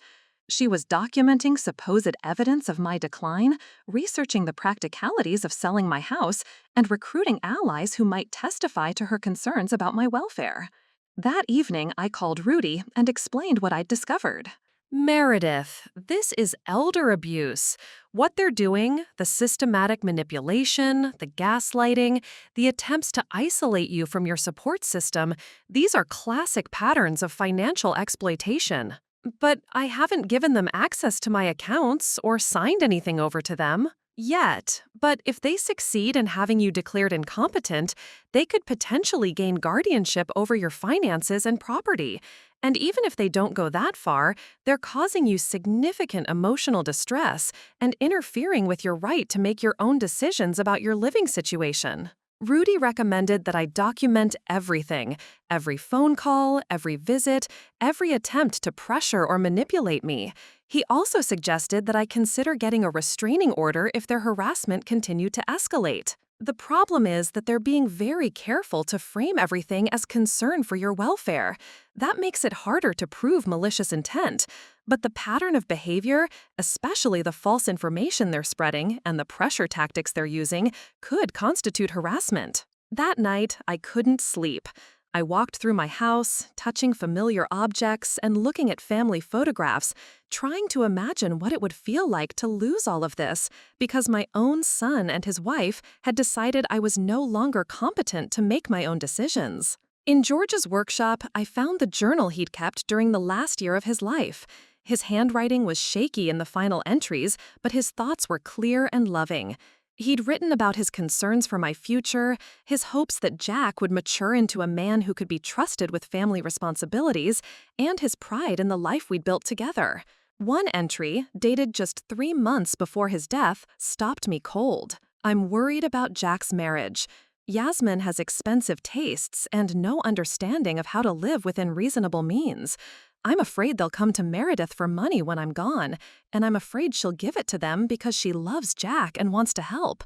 She was documenting supposed evidence of my decline, researching the practicalities of selling my house, and recruiting allies who might testify to her concerns about my welfare. That evening, I called Rudy and explained what I'd discovered. Meredith, this is elder abuse. What they're doing, the systematic manipulation, the gaslighting, the attempts to isolate you from your support system, these are classic patterns of financial exploitation. But I haven't given them access to my accounts or signed anything over to them. Yet. But if they succeed in having you declared incompetent, they could potentially gain guardianship over your finances and property. And even if they don't go that far, they're causing you significant emotional distress and interfering with your right to make your own decisions about your living situation. Rudy recommended that I document everything, every phone call, every visit, every attempt to pressure or manipulate me. He also suggested that I consider getting a restraining order if their harassment continued to escalate. The problem is that they're being very careful to frame everything as concern for your welfare. That makes it harder to prove malicious intent. But the pattern of behavior, especially the false information they're spreading and the pressure tactics they're using, could constitute harassment. That night, I couldn't sleep. I walked through my house, touching familiar objects and looking at family photographs, trying to imagine what it would feel like to lose all of this because my own son and his wife had decided I was no longer competent to make my own decisions. In George's workshop, I found the journal he'd kept during the last year of his life. His handwriting was shaky in the final entries, but his thoughts were clear and loving. He'd written about his concerns for my future, his hopes that Jack would mature into a man who could be trusted with family responsibilities, and his pride in the life we'd built together. One entry, dated just 3 months before his death, stopped me cold. I'm worried about Jack's marriage. Yasmin has expensive tastes and no understanding of how to live within reasonable means. I'm afraid they'll come to Meredith for money when I'm gone, and I'm afraid she'll give it to them because she loves Jack and wants to help.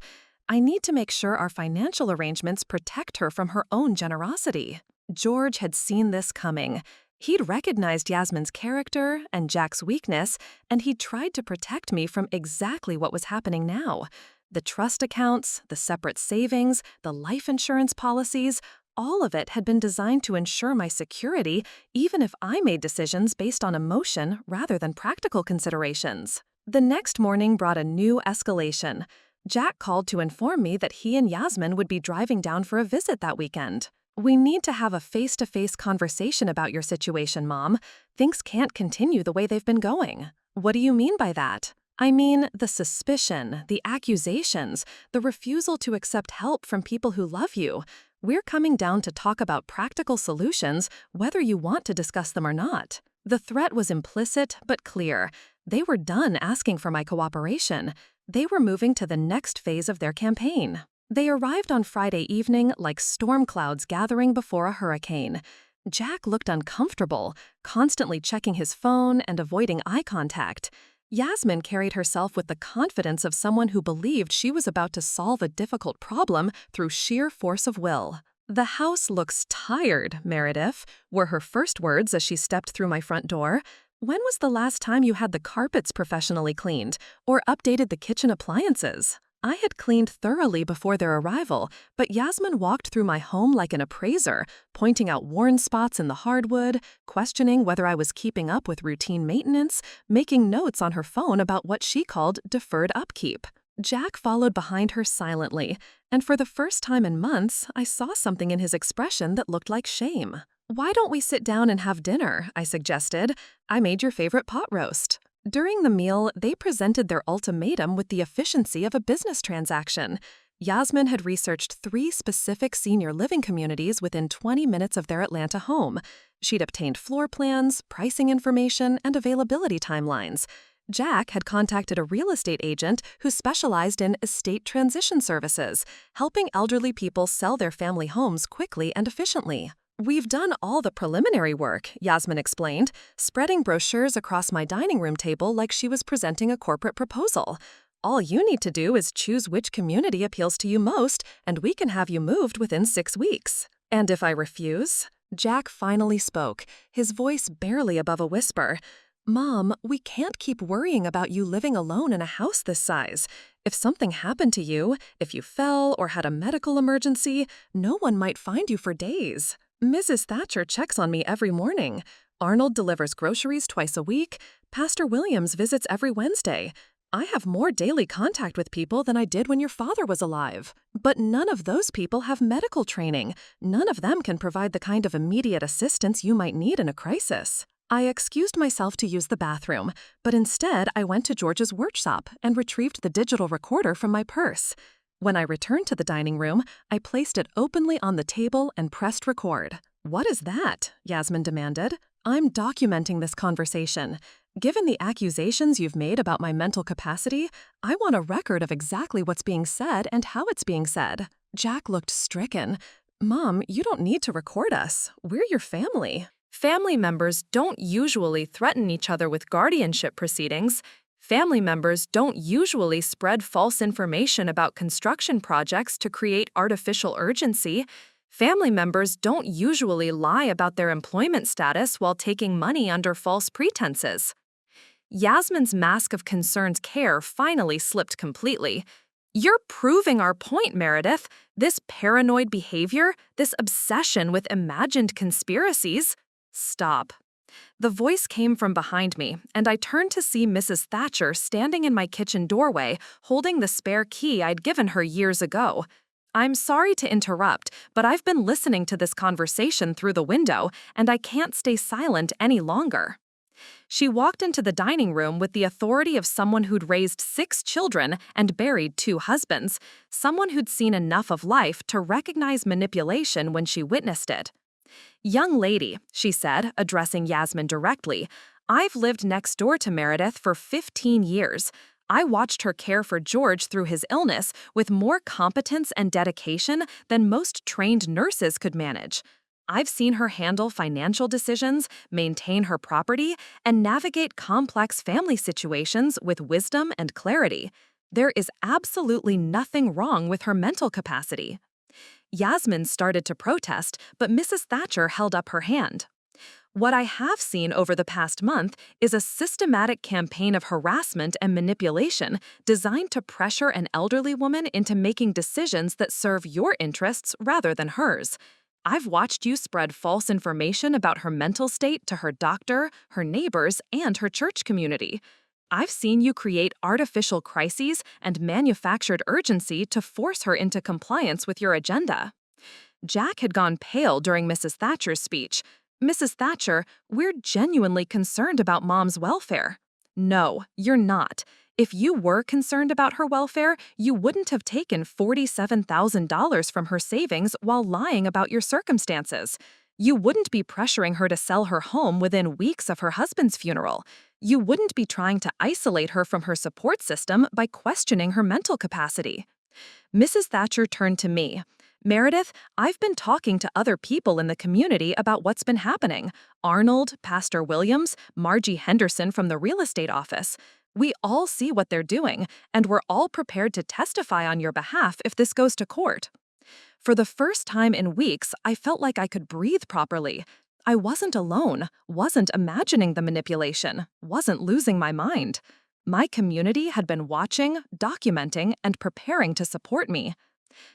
I need to make sure our financial arrangements protect her from her own generosity. George had seen this coming. He'd recognized Yasmin's character and Jack's weakness, and he'd tried to protect me from exactly what was happening now. The trust accounts, the separate savings, the life insurance policies, all of it had been designed to ensure my security, even if I made decisions based on emotion rather than practical considerations. The next morning brought a new escalation. Jack called to inform me that he and Yasmin would be driving down for a visit that weekend. "We need to have a face-to-face conversation about your situation, Mom. Things can't continue the way they've been going." "What do you mean by that?" "I mean, the suspicion, the accusations, the refusal to accept help from people who love you. We're coming down to talk about practical solutions, whether you want to discuss them or not." The threat was implicit but clear. They were done asking for my cooperation. They were moving to the next phase of their campaign. They arrived on Friday evening like storm clouds gathering before a hurricane. Jack looked uncomfortable, constantly checking his phone and avoiding eye contact. Yasmin carried herself with the confidence of someone who believed she was about to solve a difficult problem through sheer force of will. "The house looks tired, Meredith," were her first words as she stepped through my front door. "When was the last time you had the carpets professionally cleaned or updated the kitchen appliances?" I had cleaned thoroughly before their arrival, but Yasmin walked through my home like an appraiser, pointing out worn spots in the hardwood, questioning whether I was keeping up with routine maintenance, making notes on her phone about what she called deferred upkeep. Jack followed behind her silently, and for the first time in months, I saw something in his expression that looked like shame. "Why don't we sit down and have dinner?" I suggested. "I made your favorite pot roast." During the meal, they presented their ultimatum with the efficiency of a business transaction. Yasmin had researched 3 specific senior living communities within 20 minutes of their Atlanta home. She'd obtained floor plans, pricing information, and availability timelines. Jack had contacted a real estate agent who specialized in estate transition services, helping elderly people sell their family homes quickly and efficiently. "We've done all the preliminary work," Yasmin explained, spreading brochures across my dining room table like she was presenting a corporate proposal. "All you need to do is choose which community appeals to you most, and we can have you moved within 6 weeks." "And if I refuse?" Jack finally spoke, his voice barely above a whisper. "Mom, we can't keep worrying about you living alone in a house this size. If something happened to you, if you fell or had a medical emergency, no one might find you for days. Mrs. Thatcher checks on me every morning. Arnold delivers groceries twice a week. Pastor Williams visits every Wednesday. I have more daily contact with people than I did when your father was alive. But none of those people have medical training. None of them can provide the kind of immediate assistance you might need in a crisis." I excused myself to use the bathroom, but instead I went to George's workshop and retrieved the digital recorder from my purse. When I returned to the dining room, I placed it openly on the table and pressed record. "What is that?" Yasmin demanded. "I'm documenting this conversation. Given the accusations you've made about my mental capacity, I want a record of exactly what's being said and how it's being said." Jack looked stricken. "Mom, you don't need to record us. We're your family." Family members don't usually threaten each other with guardianship proceedings. Family members don't usually spread false information about construction projects to create artificial urgency. Family members don't usually lie about their employment status while taking money under false pretenses. Yasmin's mask of concerned care finally slipped completely. "You're proving our point, Meredith. This paranoid behavior, this obsession with imagined conspiracies." "Stop." The voice came from behind me, and I turned to see Mrs. Thatcher standing in my kitchen doorway, holding the spare key I'd given her years ago. "I'm sorry to interrupt, but I've been listening to this conversation through the window, and I can't stay silent any longer." She walked into the dining room with the authority of someone who'd raised 6 children and buried 2 husbands, someone who'd seen enough of life to recognize manipulation when she witnessed it. "Young lady," she said, addressing Yasmin directly, "I've lived next door to Meredith for 15 years. I watched her care for George through his illness with more competence and dedication than most trained nurses could manage. I've seen her handle financial decisions, maintain her property, and navigate complex family situations with wisdom and clarity. There is absolutely nothing wrong with her mental capacity." Yasmin started to protest, but Mrs. Thatcher held up her hand. "What I have seen over the past month is a systematic campaign of harassment and manipulation designed to pressure an elderly woman into making decisions that serve your interests rather than hers. I've watched you spread false information about her mental state to her doctor, her neighbors, and her church community. I've seen you create artificial crises and manufactured urgency to force her into compliance with your agenda." Jack had gone pale during Mrs. Thatcher's speech. "Mrs. Thatcher, we're genuinely concerned about Mom's welfare." "No, you're not. If you were concerned about her welfare, you wouldn't have taken $47,000 from her savings while lying about your circumstances. You wouldn't be pressuring her to sell her home within weeks of her husband's funeral. You wouldn't be trying to isolate her from her support system by questioning her mental capacity." Mrs. Thatcher turned to me. Meredith, I've been talking to other people in the community about what's been happening. Arnold, Pastor Williams, Margie Henderson from the real estate office. We all see what they're doing, and we're all prepared to testify on your behalf if this goes to court. For the first time in weeks, I felt like I could breathe properly. I wasn't alone, wasn't imagining the manipulation, wasn't losing my mind. My community had been watching, documenting, and preparing to support me.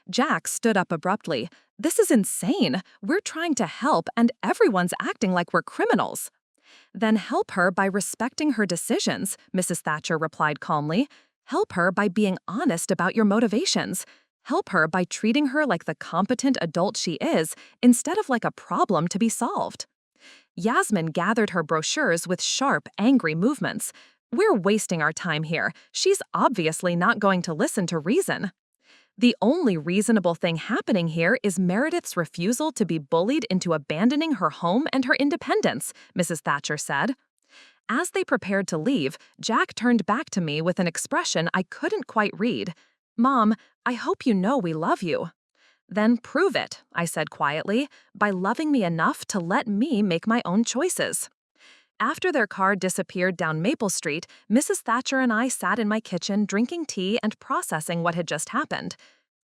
Jack stood up abruptly. "This is insane. We're trying to help, and everyone's acting like we're criminals." "Then help her by respecting her decisions," Mrs. Thatcher replied calmly. "Help her by being honest about your motivations. Help her by treating her like the competent adult she is, instead of like a problem to be solved." Yasmin gathered her brochures with sharp, angry movements. "We're wasting our time here. She's obviously not going to listen to reason." "The only reasonable thing happening here is Meredith's refusal to be bullied into abandoning her home and her independence," Mrs. Thatcher said. As they prepared to leave, Jack turned back to me with an expression I couldn't quite read. "Mom, I hope you know we love you." "Then prove it," I said quietly, "by loving me enough to let me make my own choices." After their car disappeared down Maple Street, Mrs. Thatcher and I sat in my kitchen drinking tea and processing what had just happened.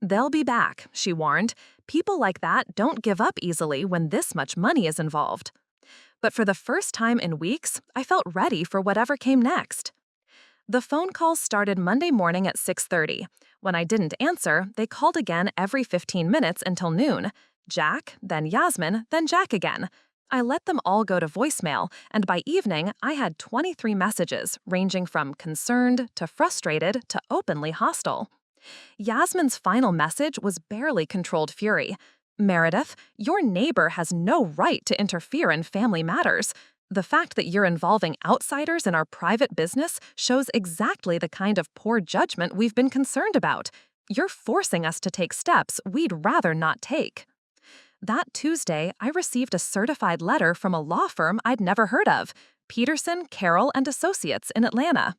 "They'll be back," she warned. "People like that don't give up easily when this much money is involved." But for the first time in weeks, I felt ready for whatever came next. The phone calls started Monday morning at 6:30. When I didn't answer, they called again every 15 minutes until noon. Jack, then Yasmin, then Jack again. I let them all go to voicemail, and by evening, I had 23 messages, ranging from concerned to frustrated to openly hostile. Yasmin's final message was barely controlled fury. "Meredith, your neighbor has no right to interfere in family matters. The fact that you're involving outsiders in our private business shows exactly the kind of poor judgment we've been concerned about. You're forcing us to take steps we'd rather not take." That Tuesday, I received a certified letter from a law firm I'd never heard of, Peterson, Carroll and Associates in Atlanta.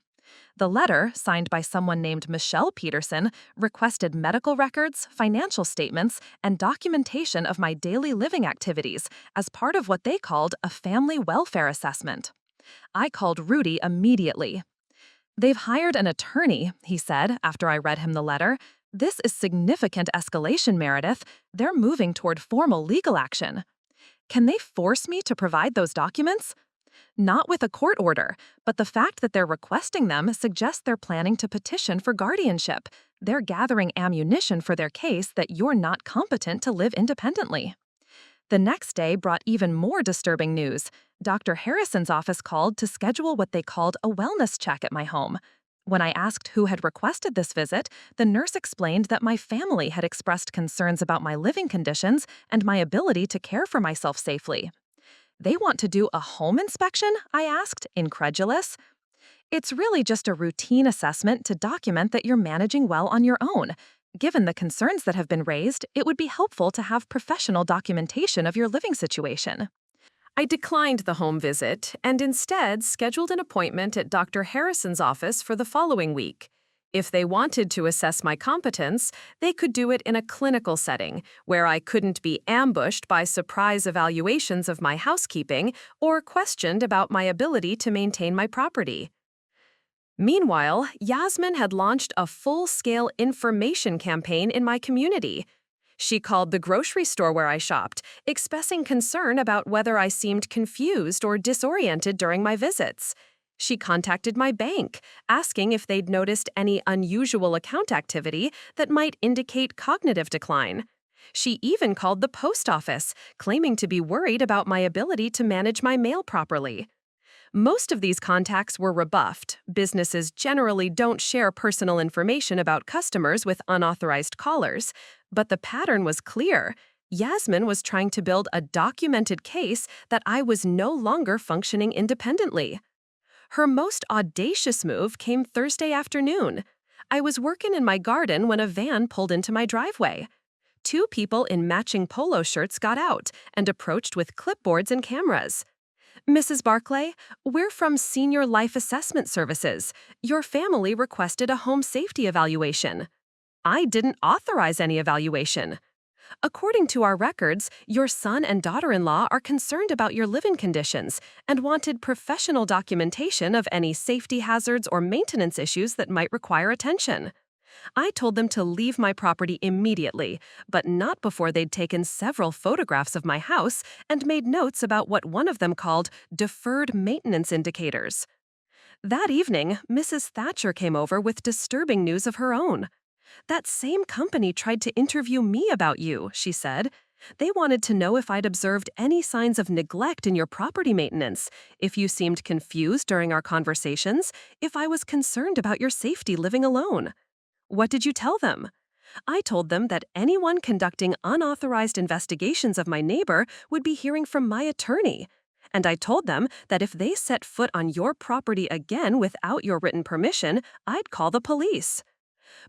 The letter, signed by someone named Michelle Peterson, requested medical records, financial statements, and documentation of my daily living activities as part of what they called a family welfare assessment. I called Rudy immediately. "They've hired an attorney," he said after I read him the letter. "This is significant escalation, Meredith. They're moving toward formal legal action." "Can they force me to provide those documents?" "Not with a court order, but the fact that they're requesting them suggests they're planning to petition for guardianship. They're gathering ammunition for their case that you're not competent to live independently." The next day brought even more disturbing news. Dr. Harrison's office called to schedule what they called a wellness check at my home. When I asked who had requested this visit, the nurse explained that my family had expressed concerns about my living conditions and my ability to care for myself safely. "They want to do a home inspection?" I asked, incredulous. "It's really just a routine assessment to document that you're managing well on your own. Given the concerns that have been raised, it would be helpful to have professional documentation of your living situation." I declined the home visit and instead scheduled an appointment at Dr. Harrison's office for the following week. If they wanted to assess my competence, they could do it in a clinical setting, where I couldn't be ambushed by surprise evaluations of my housekeeping or questioned about my ability to maintain my property. Meanwhile, Yasmin had launched a full-scale information campaign in my community. She called the grocery store where I shopped, expressing concern about whether I seemed confused or disoriented during my visits. She contacted my bank, asking if they'd noticed any unusual account activity that might indicate cognitive decline. She even called the post office, claiming to be worried about my ability to manage my mail properly. Most of these contacts were rebuffed. Businesses generally don't share personal information about customers with unauthorized callers. But the pattern was clear. Yasmin was trying to build a documented case that I was no longer functioning independently. Her most audacious move came Thursday afternoon. I was working in my garden when a van pulled into my driveway. Two people in matching polo shirts got out and approached with clipboards and cameras. "Mrs. Barclay, we're from Senior Life Assessment Services. Your family requested a home safety evaluation." I didn't authorize any evaluation. According to our records, your son and daughter-in-law are concerned about your living conditions and wanted professional documentation of any safety hazards or maintenance issues that might require attention. I told them to leave my property immediately, but not before they'd taken several photographs of my house and made notes about what one of them called deferred maintenance indicators. That evening, Mrs. Thatcher came over with disturbing news of her own. That same company tried to interview me about you, she said. They wanted to know if I'd observed any signs of neglect in your property maintenance, if you seemed confused during our conversations, if I was concerned about your safety living alone. What did you tell them? I told them that anyone conducting unauthorized investigations of my neighbor would be hearing from my attorney. And I told them that if they set foot on your property again without your written permission, I'd call the police.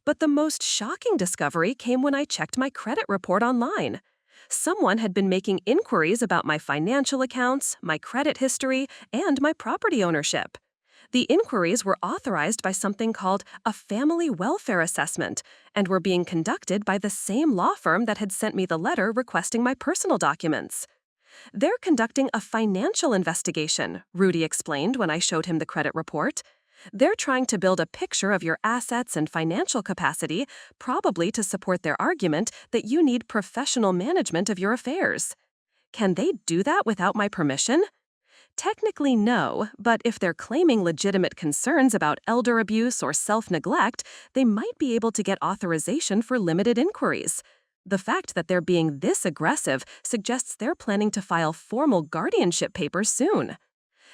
But the most shocking discovery came when I checked my credit report online. Someone had been making inquiries about my financial accounts, my credit history, and my property ownership. The inquiries were authorized by something called a family welfare assessment and were being conducted by the same law firm that had sent me the letter requesting my personal documents. They're conducting a financial investigation, Rudy explained when I showed him the credit report. They're trying to build a picture of your assets and financial capacity, probably to support their argument that you need professional management of your affairs. Can they do that without my permission? Technically, no, but if they're claiming legitimate concerns about elder abuse or self-neglect, they might be able to get authorization for limited inquiries. The fact that they're being this aggressive suggests they're planning to file formal guardianship papers soon.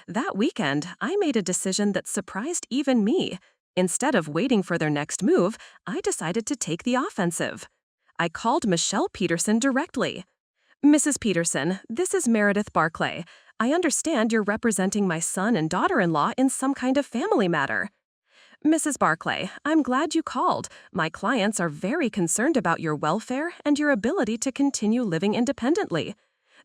That weekend, I made a decision that surprised even me. Instead of waiting for their next move, I decided to take the offensive. I called Michelle Peterson directly. Mrs. Peterson, this is Meredith Barclay. I understand you're representing my son and daughter-in-law in some kind of family matter. Mrs. Barclay, I'm glad you called. My clients are very concerned about your welfare and your ability to continue living independently.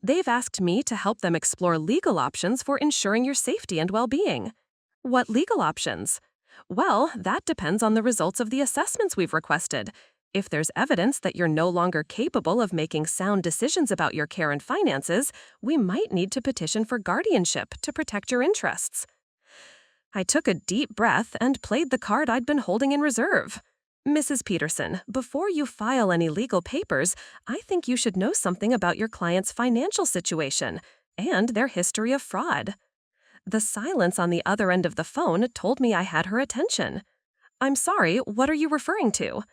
They've asked me to help them explore legal options for ensuring your safety and well-being. What legal options? Well, that depends on the results of the assessments we've requested. If there's evidence that you're no longer capable of making sound decisions about your care and finances, we might need to petition for guardianship to protect your interests. I took a deep breath and played the card I'd been holding in reserve. Mrs. Peterson, before you file any legal papers, I think you should know something about your client's financial situation and their history of fraud. The silence on the other end of the phone told me I had her attention. I'm sorry, what are you referring to?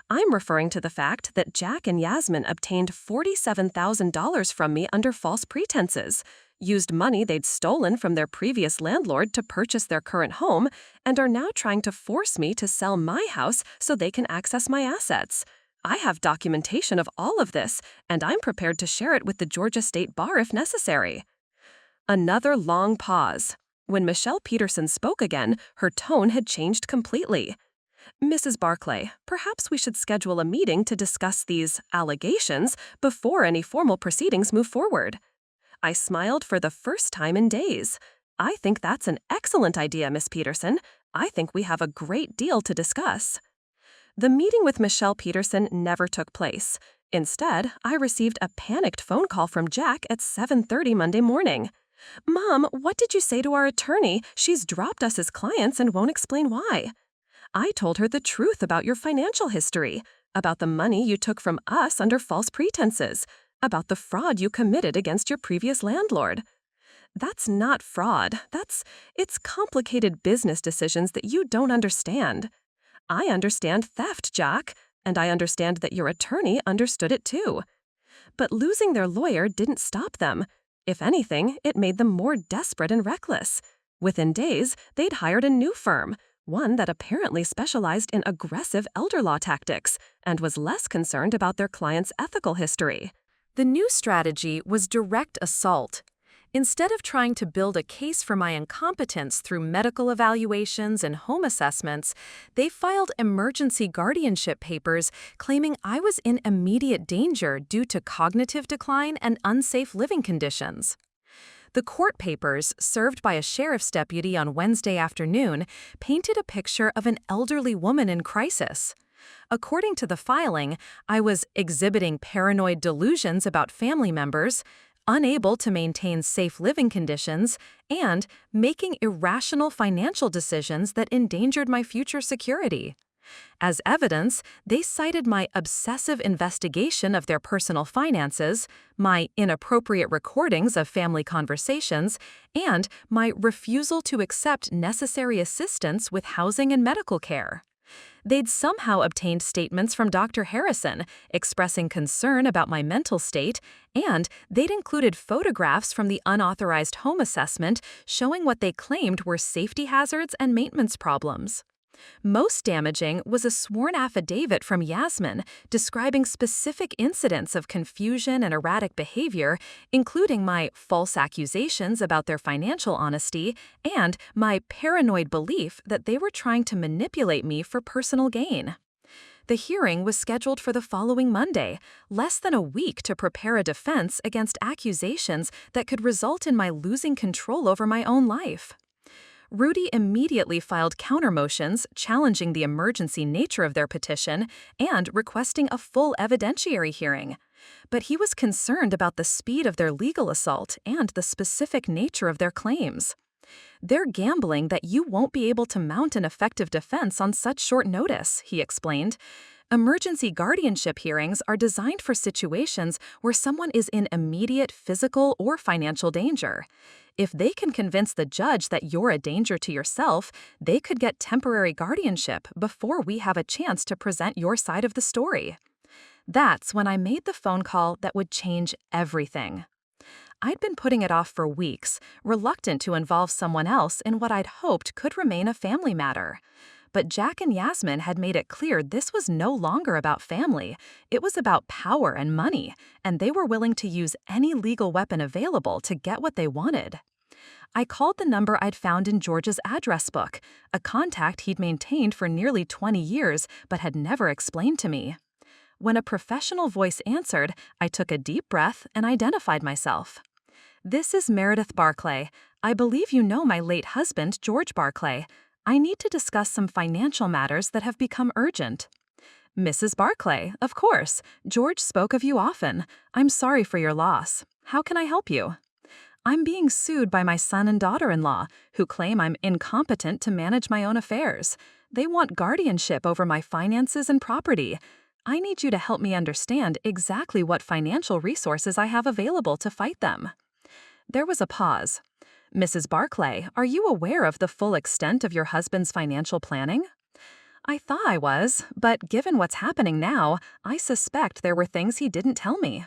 I'm referring to the fact that Jack and Yasmin obtained $47,000 from me under false pretenses, used money they'd stolen from their previous landlord to purchase their current home, and are now trying to force me to sell my house so they can access my assets. I have documentation of all of this, and I'm prepared to share it with the Georgia State Bar if necessary. Another long pause. When Michelle Peterson spoke again, her tone had changed completely. Mrs. Barclay, perhaps we should schedule a meeting to discuss these allegations before any formal proceedings move forward. I smiled for the first time in days. I think that's an excellent idea, Miss Peterson. I think we have a great deal to discuss. The meeting with Michelle Peterson never took place. Instead, I received a panicked phone call from Jack at 7:30 Monday morning. Mom, what did you say to our attorney? She's dropped us as clients and won't explain why. I told her the truth about your financial history, about the money you took from us under false pretenses, about the fraud you committed against your previous landlord. That's not fraud. It's complicated business decisions that you don't understand. I understand theft, Jack, and I understand that your attorney understood it too. But losing their lawyer didn't stop them. If anything, it made them more desperate and reckless. Within days, they'd hired a new firm, one that apparently specialized in aggressive elder law tactics and was less concerned about their client's ethical history. The new strategy was direct assault. Instead of trying to build a case for my incompetence through medical evaluations and home assessments, they filed emergency guardianship papers claiming I was in immediate danger due to cognitive decline and unsafe living conditions. The court papers, served by a sheriff's deputy on Wednesday afternoon, painted a picture of an elderly woman in crisis. According to the filing, I was exhibiting paranoid delusions about family members, unable to maintain safe living conditions, and making irrational financial decisions that endangered my future security. As evidence, they cited my obsessive investigation of their personal finances, my inappropriate recordings of family conversations, and my refusal to accept necessary assistance with housing and medical care. They'd somehow obtained statements from Dr. Harrison expressing concern about my mental state, and they'd included photographs from the unauthorized home assessment showing what they claimed were safety hazards and maintenance problems. Most damaging was a sworn affidavit from Yasmin describing specific incidents of confusion and erratic behavior, including my false accusations about their financial honesty and my paranoid belief that they were trying to manipulate me for personal gain. The hearing was scheduled for the following Monday, less than a week to prepare a defense against accusations that could result in my losing control over my own life. Rudy immediately filed countermotions challenging the emergency nature of their petition and requesting a full evidentiary hearing. But he was concerned about the speed of their legal assault and the specific nature of their claims. "They're gambling that you won't be able to mount an effective defense on such short notice," he explained. "Emergency guardianship hearings are designed for situations where someone is in immediate physical or financial danger. If they can convince the judge that you're a danger to yourself, they could get temporary guardianship before we have a chance to present your side of the story." That's when I made the phone call that would change everything. I'd been putting it off for weeks, reluctant to involve someone else in what I'd hoped could remain a family matter. But Jack and Yasmin had made it clear this was no longer about family. It was about power and money, and they were willing to use any legal weapon available to get what they wanted. I called the number I'd found in George's address book, a contact he'd maintained for nearly 20 years but had never explained to me. When a professional voice answered, I took a deep breath and identified myself. "This is Meredith Barclay. I believe you know my late husband, George Barclay. I need to discuss some financial matters that have become urgent." "Mrs. Barclay, of course. George spoke of you often. I'm sorry for your loss. How can I help you?" "I'm being sued by my son and daughter-in-law, who claim I'm incompetent to manage my own affairs. They want guardianship over my finances and property. I need you to help me understand exactly what financial resources I have available to fight them." There was a pause. "Mrs. Barclay, are you aware of the full extent of your husband's financial planning?" "I thought I was, but given what's happening now, I suspect there were things he didn't tell me."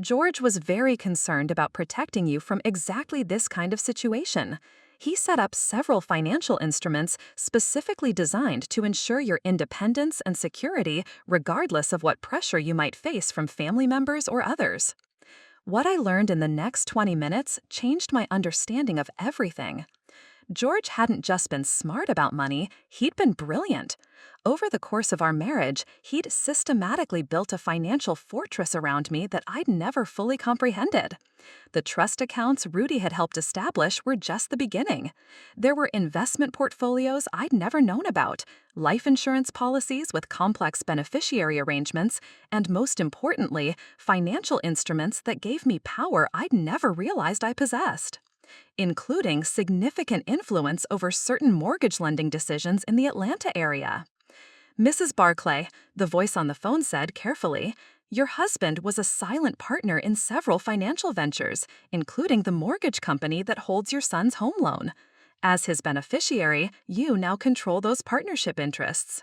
"George was very concerned about protecting you from exactly this kind of situation. He set up several financial instruments specifically designed to ensure your independence and security regardless of what pressure you might face from family members or others." What I learned in the next 20 minutes changed my understanding of everything. George hadn't just been smart about money, he'd been brilliant. Over the course of our marriage, he'd systematically built a financial fortress around me that I'd never fully comprehended. The trust accounts Rudy had helped establish were just the beginning. There were investment portfolios I'd never known about, life insurance policies with complex beneficiary arrangements, and most importantly, financial instruments that gave me power I'd never realized I possessed, including significant influence over certain mortgage lending decisions in the Atlanta area. "Mrs. Barclay," the voice on the phone said carefully, "your husband was a silent partner in several financial ventures, including the mortgage company that holds your son's home loan. As his beneficiary, you now control those partnership interests."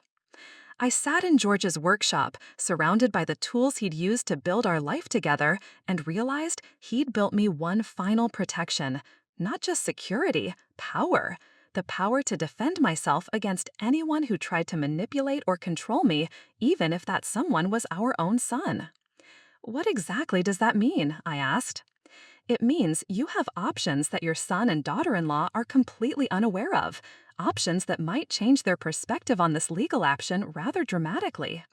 I sat in George's workshop, surrounded by the tools he'd used to build our life together, and realized he'd built me one final protection. Not just security, power. The power to defend myself against anyone who tried to manipulate or control me, even if that someone was our own son. "What exactly does that mean?" I asked. "It means you have options that your son and daughter-in-law are completely unaware of, options that might change their perspective on this legal action rather dramatically."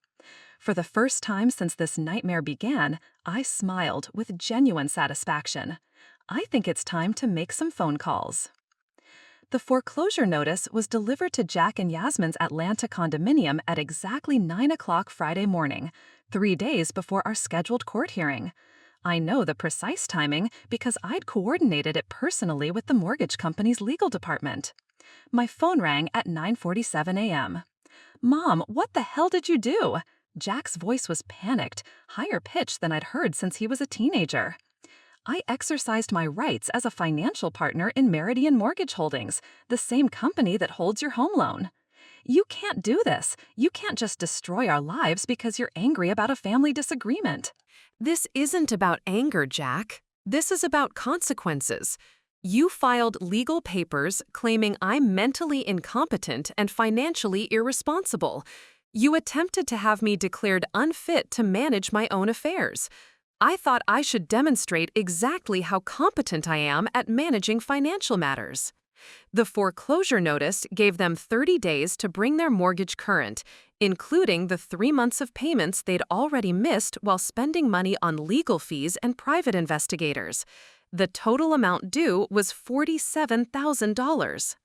For the first time since this nightmare began, I smiled with genuine satisfaction. I think it's time to make some phone calls. The foreclosure notice was delivered to Jack and Yasmin's Atlanta condominium at exactly 9 o'clock Friday morning, 3 days before our scheduled court hearing. I know the precise timing because I'd coordinated it personally with the mortgage company's legal department. My phone rang at 9:47 a.m. "Mom, what the hell did you do?" Jack's voice was panicked, higher pitched than I'd heard since he was a teenager. "I exercised my rights as a financial partner in Meridian Mortgage Holdings, the same company that holds your home loan. You can't do this. You can't just destroy our lives because you're angry about a family disagreement." This isn't about anger, Jack. This is about consequences. You filed legal papers claiming I'm mentally incompetent and financially irresponsible. You attempted to have me declared unfit to manage my own affairs. I thought I should demonstrate exactly how competent I am at managing financial matters. The foreclosure notice gave them 30 days to bring their mortgage current, including the 3 months of payments they'd already missed while spending money on legal fees and private investigators. The total amount due was $47,000.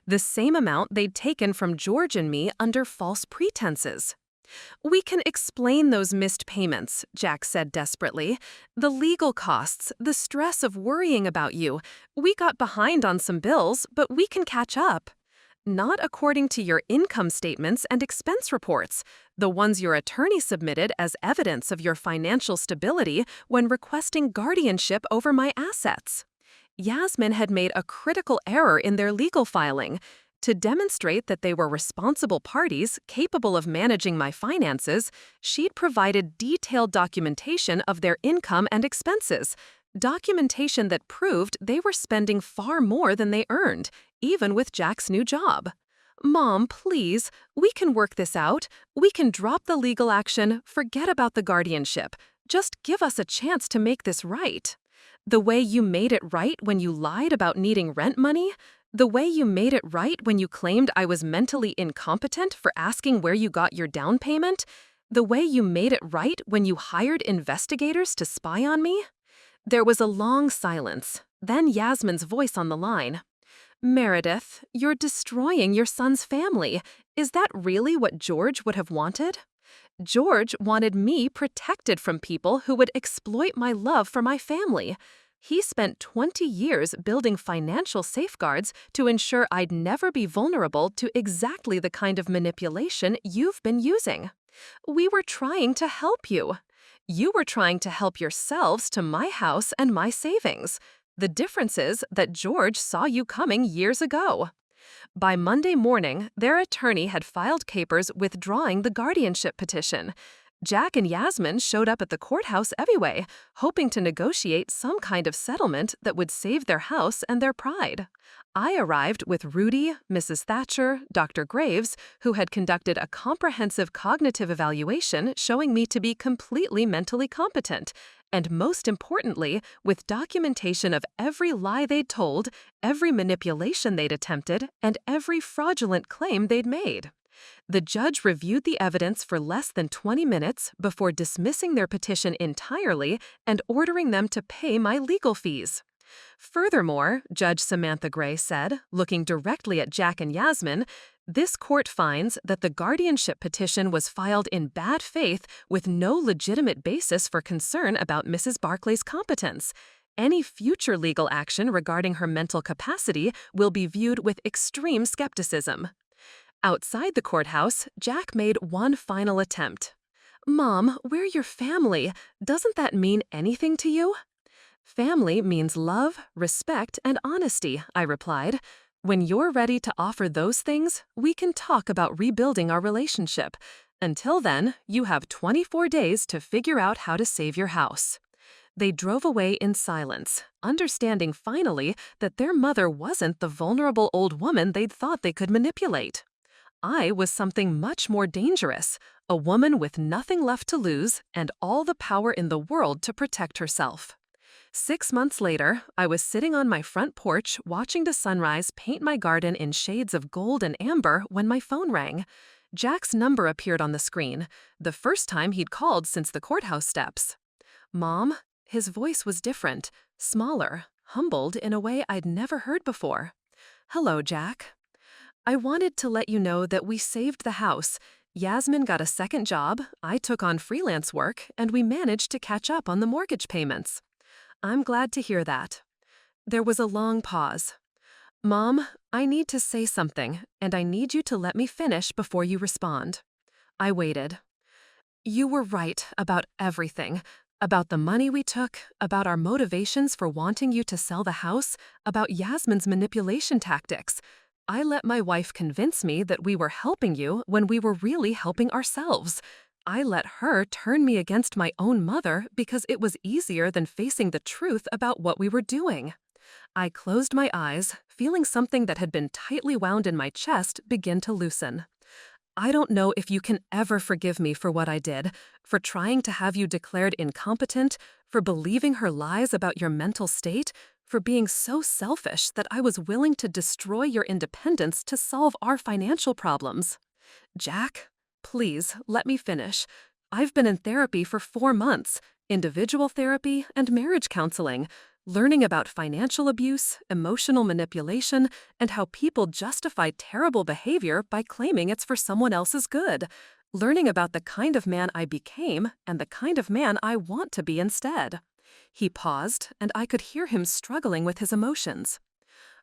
The same amount they'd taken from George and me under false pretenses. "We can explain those missed payments," Jack said desperately. "The legal costs, the stress of worrying about you. We got behind on some bills, but we can catch up." "Not according to your income statements and expense reports, the ones your attorney submitted as evidence of your financial stability when requesting guardianship over my assets." Yasmin had made a critical error in their legal filing. To demonstrate that they were responsible parties capable of managing my finances, she'd provided detailed documentation of their income and expenses, documentation that proved they were spending far more than they earned, even with Jack's new job. "Mom, please, we can work this out. We can drop the legal action, forget about the guardianship. Just give us a chance to make this right. The way you made it right when you lied about needing rent money? The way you made it right when you claimed I was mentally incompetent for asking where you got your down payment? The way you made it right when you hired investigators to spy on me?" There was a long silence, then Yasmin's voice on the line. "Meredith, you're destroying your son's family. Is that really what George would have wanted? George wanted me protected from people who would exploit my love for my family. He spent 20 years building financial safeguards to ensure I'd never be vulnerable to exactly the kind of manipulation you've been using. We were trying to help you. You were trying to help yourselves to my house and my savings. The difference is that George saw you coming years ago." By Monday morning, their attorney had filed papers withdrawing the guardianship petition. Jack and Yasmin showed up at the courthouse anyway, hoping to negotiate some kind of settlement that would save their house and their pride. I arrived with Rudy, Mrs. Thatcher, Dr. Graves, who had conducted a comprehensive cognitive evaluation showing me to be completely mentally competent, and most importantly, with documentation of every lie they'd told, every manipulation they'd attempted, and every fraudulent claim they'd made. The judge reviewed the evidence for less than 20 minutes before dismissing their petition entirely and ordering them to pay my legal fees. Furthermore, Judge Samantha Gray said, looking directly at Jack and Yasmin, "This court finds that the guardianship petition was filed in bad faith with no legitimate basis for concern about Mrs. Barclay's competence. Any future legal action regarding her mental capacity will be viewed with extreme skepticism." Outside the courthouse, Jack made one final attempt. "Mom, we're your family. Doesn't that mean anything to you?" "Family means love, respect, and honesty," I replied. "When you're ready to offer those things, we can talk about rebuilding our relationship. Until then, you have 24 days to figure out how to save your house." They drove away in silence, understanding finally that their mother wasn't the vulnerable old woman they'd thought they could manipulate. I was something much more dangerous, a woman with nothing left to lose and all the power in the world to protect herself. 6 months later, I was sitting on my front porch watching the sunrise paint my garden in shades of gold and amber when my phone rang. Jack's number appeared on the screen, the first time he'd called since the courthouse steps. "Mom?" His voice was different, smaller, humbled in a way I'd never heard before. Hello, Jack. I wanted to let you know that we saved the house. Yasmin got a second job, I took on freelance work, and we managed to catch up on the mortgage payments. I'm glad to hear that. There was a long pause. Mom, I need to say something, and I need you to let me finish before you respond. I waited. You were right about everything. About the money we took, about our motivations for wanting you to sell the house, about Yasmin's manipulation tactics. I let my wife convince me that we were helping you when we were really helping ourselves. I let her turn me against my own mother because it was easier than facing the truth about what we were doing. I closed my eyes, feeling something that had been tightly wound in my chest begin to loosen. I don't know if you can ever forgive me for what I did, for trying to have you declared incompetent, for believing her lies about your mental state, for being so selfish that I was willing to destroy your independence to solve our financial problems. Jack, please let me finish. I've been in therapy for 4 months, individual therapy and marriage counseling, learning about financial abuse, emotional manipulation, and how people justify terrible behavior by claiming it's for someone else's good, learning about the kind of man I became and the kind of man I want to be instead. He paused, and I could hear him struggling with his emotions.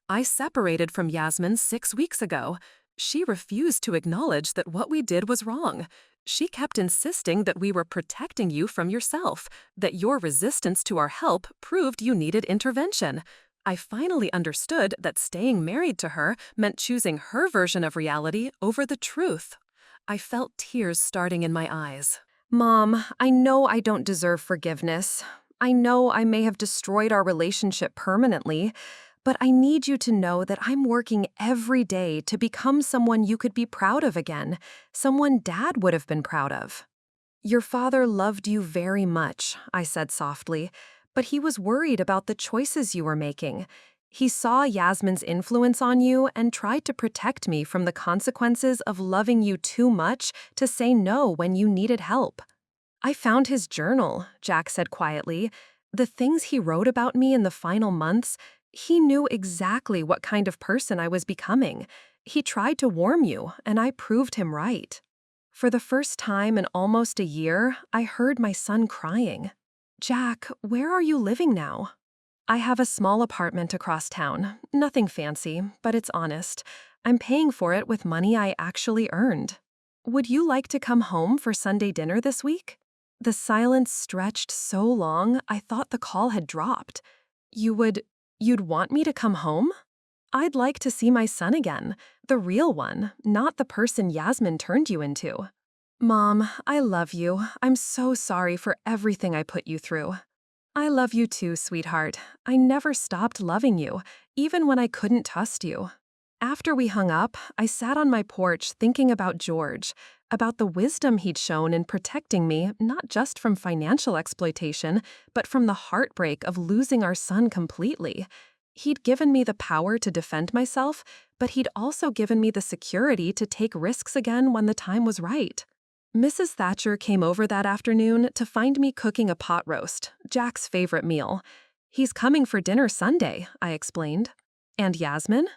I separated from Yasmin 6 weeks ago. She refused to acknowledge that what we did was wrong. She kept insisting that we were protecting you from yourself, that your resistance to our help proved you needed intervention. I finally understood that staying married to her meant choosing her version of reality over the truth. I felt tears starting in my eyes. Mom, I know I don't deserve forgiveness. I know I may have destroyed our relationship permanently, but I need you to know that I'm working every day to become someone you could be proud of again, someone Dad would have been proud of. Your father loved you very much, I said softly, but he was worried about the choices you were making. He saw Yasmin's influence on you and tried to protect me from the consequences of loving you too much to say no when you needed help. I found his journal, Jack said quietly. The things he wrote about me in the final months, he knew exactly what kind of person I was becoming. He tried to warn you, and I proved him right. For the first time in almost a year, I heard my son crying. Jack, where are you living now? I have a small apartment across town. Nothing fancy, but it's honest. I'm paying for it with money I actually earned. Would you like to come home for Sunday dinner this week? The silence stretched so long, I thought the call had dropped. You'd want me to come home? I'd like to see my son again, the real one, not the person Yasmin turned you into. Mom, I love you. I'm so sorry for everything I put you through. I love you too, sweetheart. I never stopped loving you, even when I couldn't trust you. After we hung up, I sat on my porch thinking about George, about the wisdom he'd shown in protecting me not just from financial exploitation, but from the heartbreak of losing our son completely. He'd given me the power to defend myself, but he'd also given me the security to take risks again when the time was right. Mrs. Thatcher came over that afternoon to find me cooking a pot roast, Jack's favorite meal. He's coming for dinner Sunday, I explained. And Yasmin?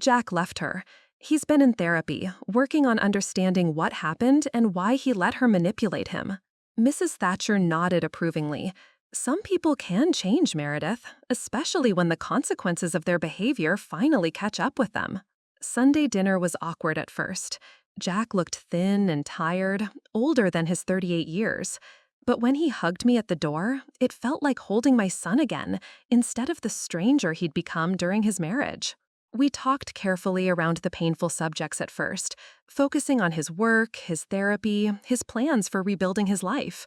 Jack left her. He's been in therapy, working on understanding what happened and why he let her manipulate him. Mrs. Thatcher nodded approvingly. Some people can change, Meredith, especially when the consequences of their behavior finally catch up with them. Sunday dinner was awkward at first. Jack looked thin and tired, older than his 38 years. But when he hugged me at the door, it felt like holding my son again, instead of the stranger he'd become during his marriage. We talked carefully around the painful subjects at first, focusing on his work, his therapy, his plans for rebuilding his life.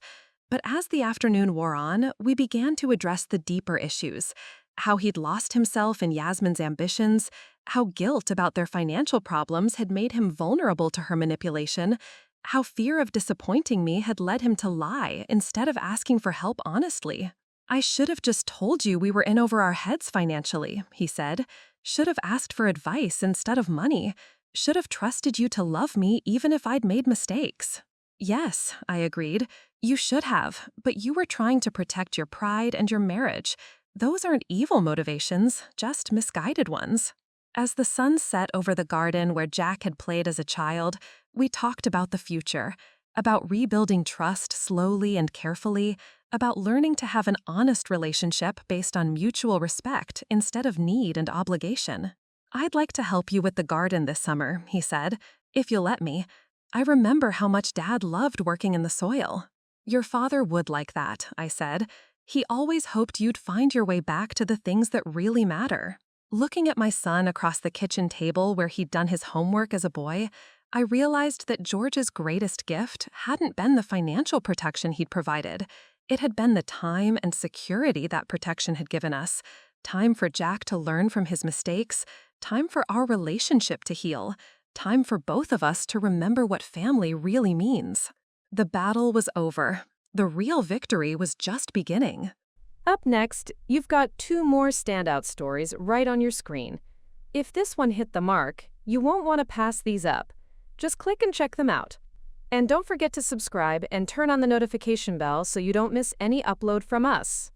But as the afternoon wore on, we began to address the deeper issues: how he'd lost himself in Yasmin's ambitions, how guilt about their financial problems had made him vulnerable to her manipulation, how fear of disappointing me had led him to lie instead of asking for help honestly. I should have just told you we were in over our heads financially, he said. Should have asked for advice instead of money. Should have trusted you to love me even if I'd made mistakes. Yes, I agreed. You should have, but you were trying to protect your pride and your marriage. Those aren't evil motivations, just misguided ones. As the sun set over the garden where Jack had played as a child, we talked about the future, about rebuilding trust slowly and carefully, about learning to have an honest relationship based on mutual respect instead of need and obligation. "I'd like to help you with the garden this summer," he said, "if you'll let me. I remember how much Dad loved working in the soil." "Your father would like that," I said. "He always hoped you'd find your way back to the things that really matter." Looking at my son across the kitchen table where he'd done his homework as a boy, I realized that George's greatest gift hadn't been the financial protection he'd provided. It had been the time and security that protection had given us. Time for Jack to learn from his mistakes, time for our relationship to heal, time for both of us to remember what family really means. The battle was over. The real victory was just beginning. Up next, you've got 2 more standout stories right on your screen. If this one hit the mark, you won't want to pass these up. Just click and check them out. And don't forget to subscribe and turn on the notification bell so you don't miss any upload from us.